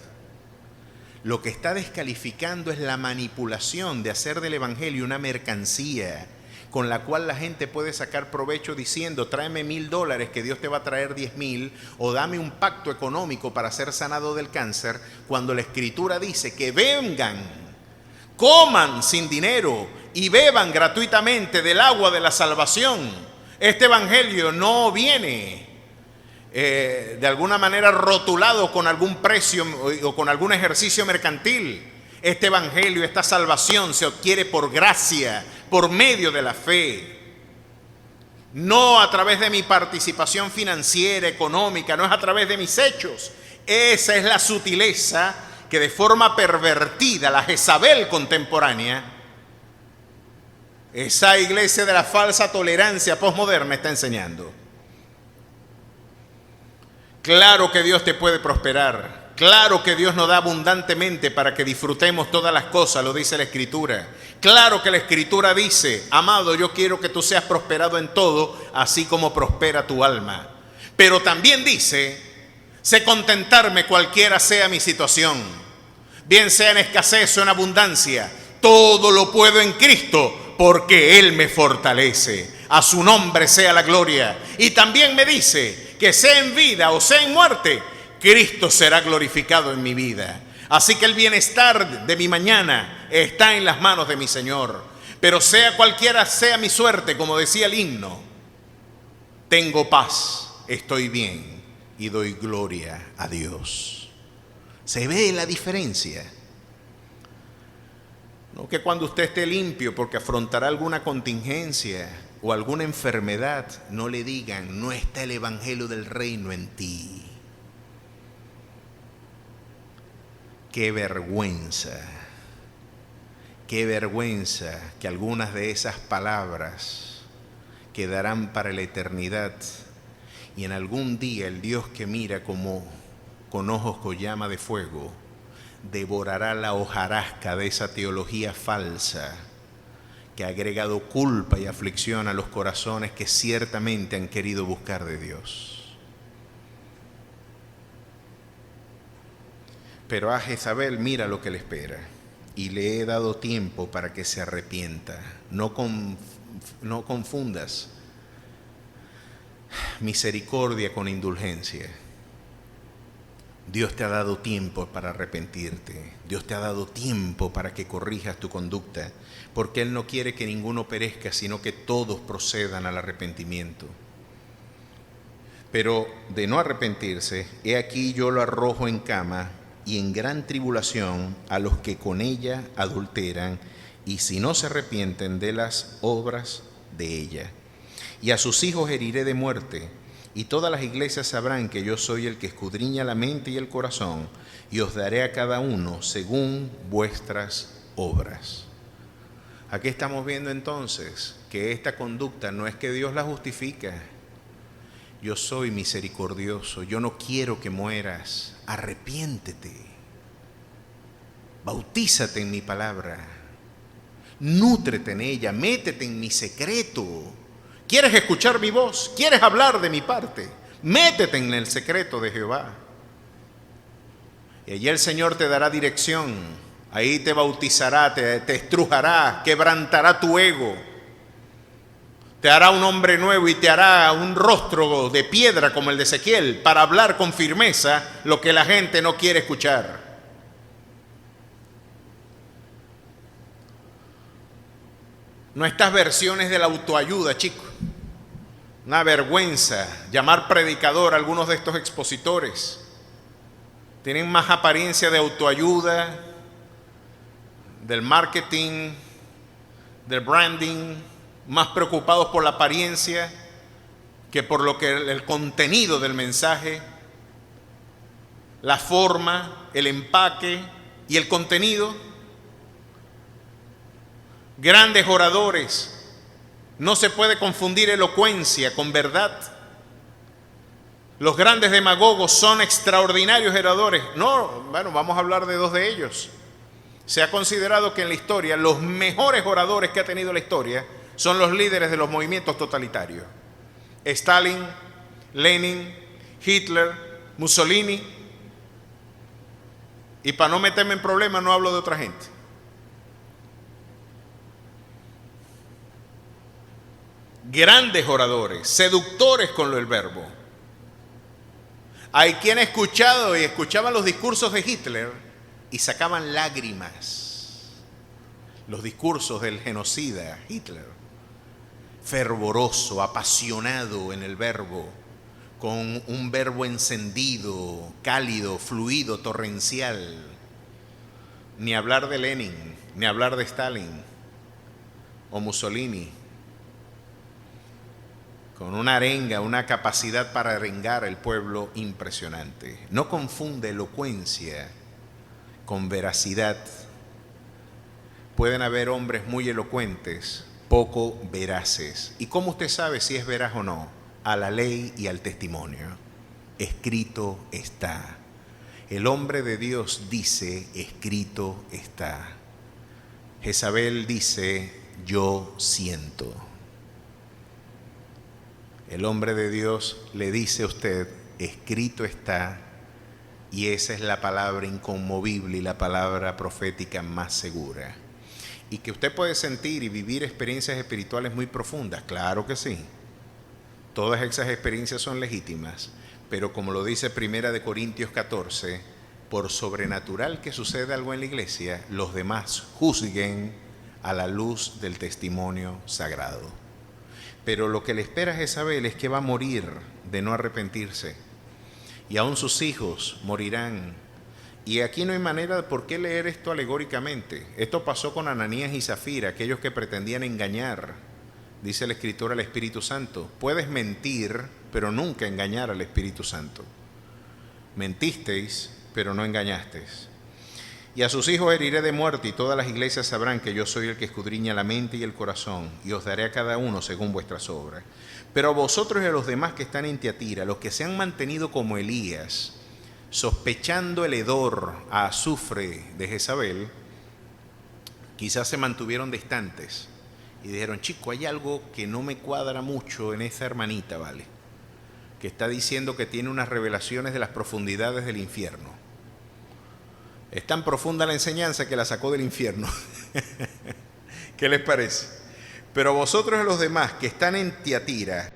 Lo que está descalificando es la manipulación de hacer del evangelio una mercancía con la cual la gente puede sacar provecho diciendo: tráeme $1,000 que Dios te va a traer 10,000, o dame un pacto económico para ser sanado del cáncer, cuando la Escritura dice que vengan, coman sin dinero y beban gratuitamente del agua de la salvación. Este evangelio no viene de alguna manera rotulado con algún precio o con algún ejercicio mercantil. Este evangelio, esta salvación se adquiere por gracia, por medio de la fe. No a través de mi participación financiera, económica, no es a través de mis hechos. Esa es la sutileza que de forma pervertida la Jezabel contemporánea, esa iglesia de la falsa tolerancia posmoderna, está enseñando. Claro que Dios te puede prosperar. Claro que Dios nos da abundantemente para que disfrutemos todas las cosas, lo dice la Escritura. Claro que la Escritura dice: amado, yo quiero que tú seas prosperado en todo, así como prospera tu alma. Pero también dice: sé contentarme cualquiera sea mi situación, bien sea en escasez o en abundancia, todo lo puedo en Cristo, porque Él me fortalece. A su nombre sea la gloria. Y también me dice que sea en vida o sea en muerte, Cristo será glorificado en mi vida. Así que el bienestar de mi mañana está en las manos de mi Señor. Pero sea cualquiera sea mi suerte, como decía el himno, tengo paz, estoy bien y doy gloria a Dios. ¿Se ve la diferencia? No que cuando usted esté limpio porque afrontará alguna contingencia o alguna enfermedad, no le digan: no está el evangelio del reino en ti. Qué vergüenza que algunas de esas palabras quedarán para la eternidad, y en algún día el Dios que mira como con ojos con llama de fuego devorará la hojarasca de esa teología falsa que ha agregado culpa y aflicción a los corazones que ciertamente han querido buscar de Dios. Pero a Jezabel mira lo que le espera, y le he dado tiempo para que se arrepienta. No confundas misericordia con indulgencia. Dios te ha dado tiempo para arrepentirte. Dios te ha dado tiempo para que corrijas tu conducta, porque Él no quiere que ninguno perezca, sino que todos procedan al arrepentimiento. Pero de no arrepentirse, he aquí yo lo arrojo en cama y en gran tribulación a los que con ella adulteran, y si no se arrepienten de las obras de ella. Y a sus hijos heriré de muerte, y todas las iglesias sabrán que yo soy el que escudriña la mente y el corazón, y os daré a cada uno según vuestras obras. Aquí estamos viendo entonces que esta conducta no es que Dios la justifica. Yo soy misericordioso, yo no quiero que mueras, arrepiéntete, bautízate en mi palabra, nútrete en ella, métete en mi secreto. ¿Quieres escuchar mi voz? ¿Quieres hablar de mi parte? Métete en el secreto de Jehová. Y allí el Señor te dará dirección, ahí te bautizará, te estrujará, quebrantará tu ego, te hará un hombre nuevo y te hará un rostro de piedra como el de Ezequiel para hablar con firmeza lo que la gente no quiere escuchar. No estas versiones de la autoayuda, chicos. Una vergüenza llamar predicador a algunos de estos expositores. Tienen más apariencia de autoayuda, del marketing, del branding, más preocupados por la apariencia que por lo que el contenido del mensaje, la forma, el empaque y el contenido. Grandes oradores. No se puede confundir elocuencia con verdad. Los grandes demagogos son extraordinarios oradores. No, bueno, vamos a hablar de dos de ellos. Se ha considerado que en la historia los mejores oradores que ha tenido la historia son los líderes de los movimientos totalitarios. Stalin, Lenin, Hitler, Mussolini. Y para no meterme en problemas no hablo de otra gente. Grandes oradores, seductores con el verbo. Hay quien ha escuchado y escuchaban los discursos de Hitler y sacaban lágrimas. Los discursos del genocida Hitler. Fervoroso, apasionado en el verbo, con un verbo encendido, cálido, fluido, torrencial. Ni hablar de Lenin, ni hablar de Stalin o Mussolini. Con una arenga, una capacidad para arengar al pueblo impresionante. No confunde elocuencia con veracidad. Pueden haber hombres muy elocuentes, poco veraces. ¿Y cómo usted sabe si es veraz o no? A la ley y al testimonio. Escrito está. El hombre de Dios dice, escrito está. Jezabel dice, yo siento. El hombre de Dios le dice a usted, escrito está, y esa es la palabra inconmovible y la palabra profética más segura. Y que usted puede sentir y vivir experiencias espirituales muy profundas, claro que sí. Todas esas experiencias son legítimas, pero como lo dice 1 Corintios 14, por sobrenatural que suceda algo en la iglesia, los demás juzguen a la luz del testimonio sagrado. Pero lo que le espera a Jezabel es que va a morir de no arrepentirse. Y aún sus hijos morirán. Y aquí no hay manera de por qué leer esto alegóricamente. Esto pasó con Ananías y Zafira, aquellos que pretendían engañar. Dice el escritor al Espíritu Santo. Puedes mentir, pero nunca engañar al Espíritu Santo. Mentisteis, pero no engañasteis. Y a sus hijos heriré de muerte, y todas las iglesias sabrán que yo soy el que escudriña la mente y el corazón, y os daré a cada uno según vuestras obras. Pero a vosotros y a los demás que están en Tiatira, los que se han mantenido como Elías, sospechando el hedor a azufre de Jezabel, quizás se mantuvieron distantes y dijeron, chico, hay algo que no me cuadra mucho en esa hermanita, ¿vale? Que está diciendo que tiene unas revelaciones de las profundidades del infierno. Es tan profunda la enseñanza que la sacó del infierno. ¿Qué les parece? Pero vosotros y los demás que están en Tiatira,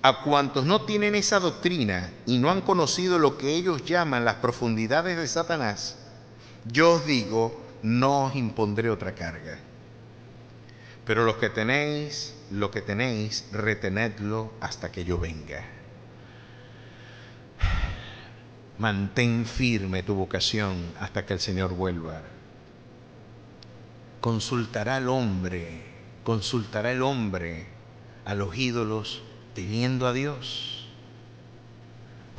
a cuantos no tienen esa doctrina y no han conocido lo que ellos llaman las profundidades de Satanás, yo os digo, no os impondré otra carga. Pero lo que tenéis, retenedlo hasta que yo venga. Mantén firme tu vocación hasta que el Señor vuelva. Consultará el hombre a los ídolos teniendo a Dios.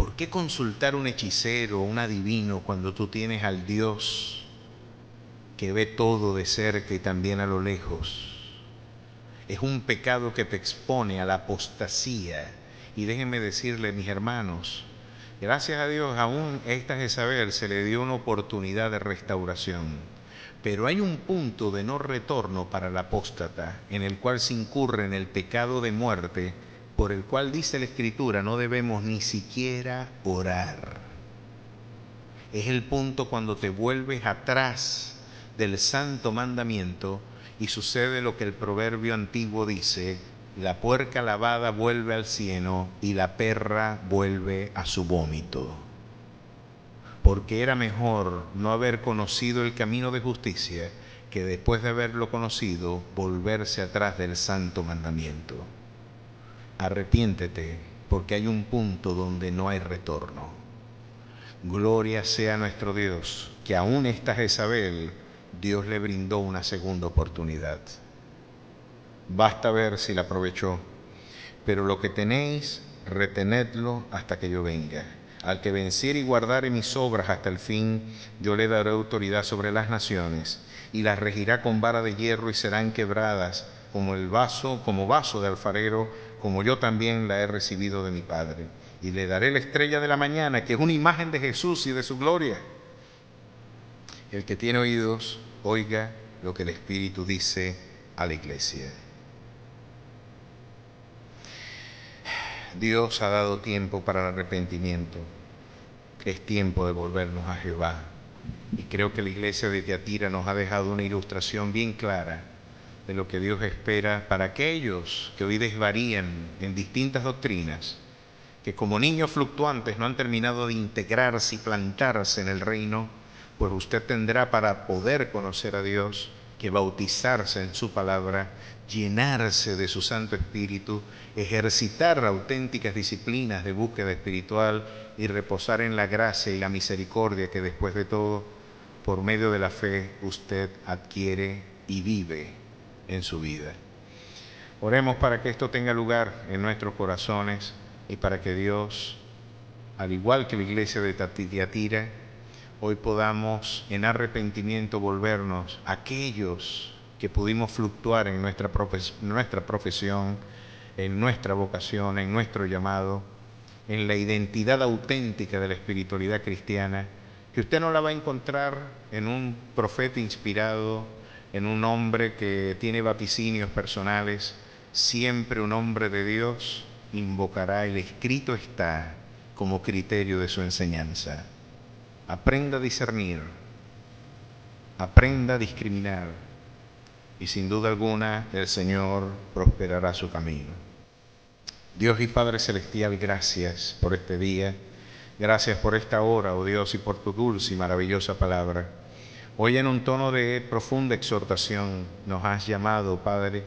¿Por qué consultar un hechicero o un adivino cuando tú tienes al Dios que ve todo de cerca y también a lo lejos? Es un pecado que te expone a la apostasía. Y déjenme decirle, mis hermanos, gracias a Dios aún a esta Jezabel se le dio una oportunidad de restauración. Pero hay un punto de no retorno para el apóstata en el cual se incurre en el pecado de muerte, por el cual dice la Escritura, no debemos ni siquiera orar. Es el punto cuando te vuelves atrás del santo mandamiento y sucede lo que el proverbio antiguo dice: la puerca lavada vuelve al cieno y la perra vuelve a su vómito. Porque era mejor no haber conocido el camino de justicia que después de haberlo conocido volverse atrás del santo mandamiento. Arrepiéntete, porque hay un punto donde no hay retorno. Gloria sea nuestro Dios, que aún esta Jezabel, Dios le brindó una segunda oportunidad. Basta ver si la aprovechó. Pero lo que tenéis, retenedlo hasta que yo venga. Al que venciere y guardare mis obras hasta el fin, yo le daré autoridad sobre las naciones, y las regirá con vara de hierro, y serán quebradas como vaso de alfarero, como yo también la he recibido de mi Padre. Y le daré la estrella de la mañana, que es una imagen de Jesús y de su gloria. El que tiene oídos, oiga lo que el Espíritu dice a la iglesia. Dios ha dado tiempo para el arrepentimiento. Es tiempo de volvernos a Jehová. Y creo que la iglesia de Tiatira nos ha dejado una ilustración bien clara de lo que Dios espera para aquellos que hoy desvarían en distintas doctrinas, que como niños fluctuantes no han terminado de integrarse y plantarse en el reino. Pues usted tendrá, para poder conocer a Dios, que bautizarse en su palabra, llenarse de su Santo Espíritu, ejercitar auténticas disciplinas de búsqueda espiritual y reposar en la gracia y la misericordia que después de todo, por medio de la fe, usted adquiere y vive en su vida. Oremos para que esto tenga lugar en nuestros corazones y para que Dios, al igual que la iglesia de Tiatira, hoy podamos en arrepentimiento volvernos aquellos que pudimos fluctuar en nuestra profesión, en nuestra vocación, en nuestro llamado, en la identidad auténtica de la espiritualidad cristiana, que usted no la va a encontrar en un profeta inspirado, en un hombre que tiene vaticinios personales. Siempre un hombre de Dios invocará el escrito está como criterio de su enseñanza. Aprenda a discernir, aprenda a discriminar, y sin duda alguna el Señor prosperará su camino. Dios y Padre Celestial, gracias por este día, gracias por esta hora, oh Dios, y por tu dulce y maravillosa palabra. Hoy en un tono de profunda exhortación nos has llamado, Padre,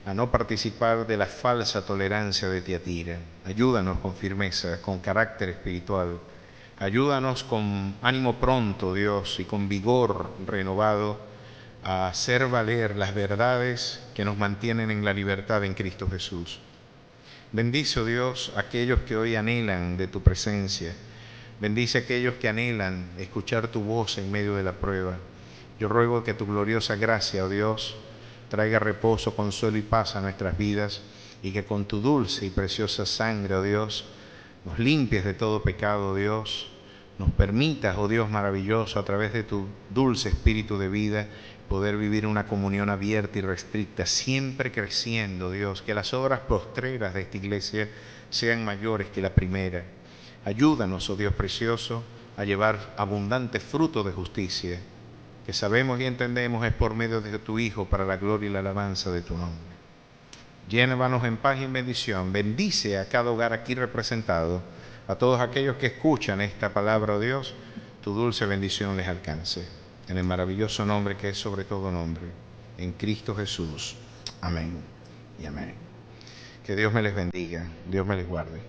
a no participar de la falsa tolerancia de Tiatira. Ayúdanos con firmeza, con carácter espiritual. Ayúdanos con ánimo pronto, Dios, y con vigor renovado a hacer valer las verdades que nos mantienen en la libertad en Cristo Jesús. Bendice, oh Dios, a aquellos que hoy anhelan de tu presencia. Bendice a aquellos que anhelan escuchar tu voz en medio de la prueba. Yo ruego que tu gloriosa gracia, oh Dios, traiga reposo, consuelo y paz a nuestras vidas, y que con tu dulce y preciosa sangre, oh Dios, nos limpies de todo pecado, oh Dios. Nos permitas, oh Dios maravilloso, a través de tu dulce espíritu de vida, poder vivir una comunión abierta y restricta, siempre creciendo, Dios, que las obras postreras de esta iglesia sean mayores que la primera. Ayúdanos, oh Dios precioso, a llevar abundante fruto de justicia, que sabemos y entendemos es por medio de tu Hijo, para la gloria y la alabanza de tu nombre. Llévanos en paz y en bendición. Bendice a cada hogar aquí representado, a todos aquellos que escuchan esta palabra, oh Dios, tu dulce bendición les alcance. En el maravilloso nombre que es sobre todo nombre, en Cristo Jesús. Amén y amén. Que Dios me les bendiga, Dios me les guarde.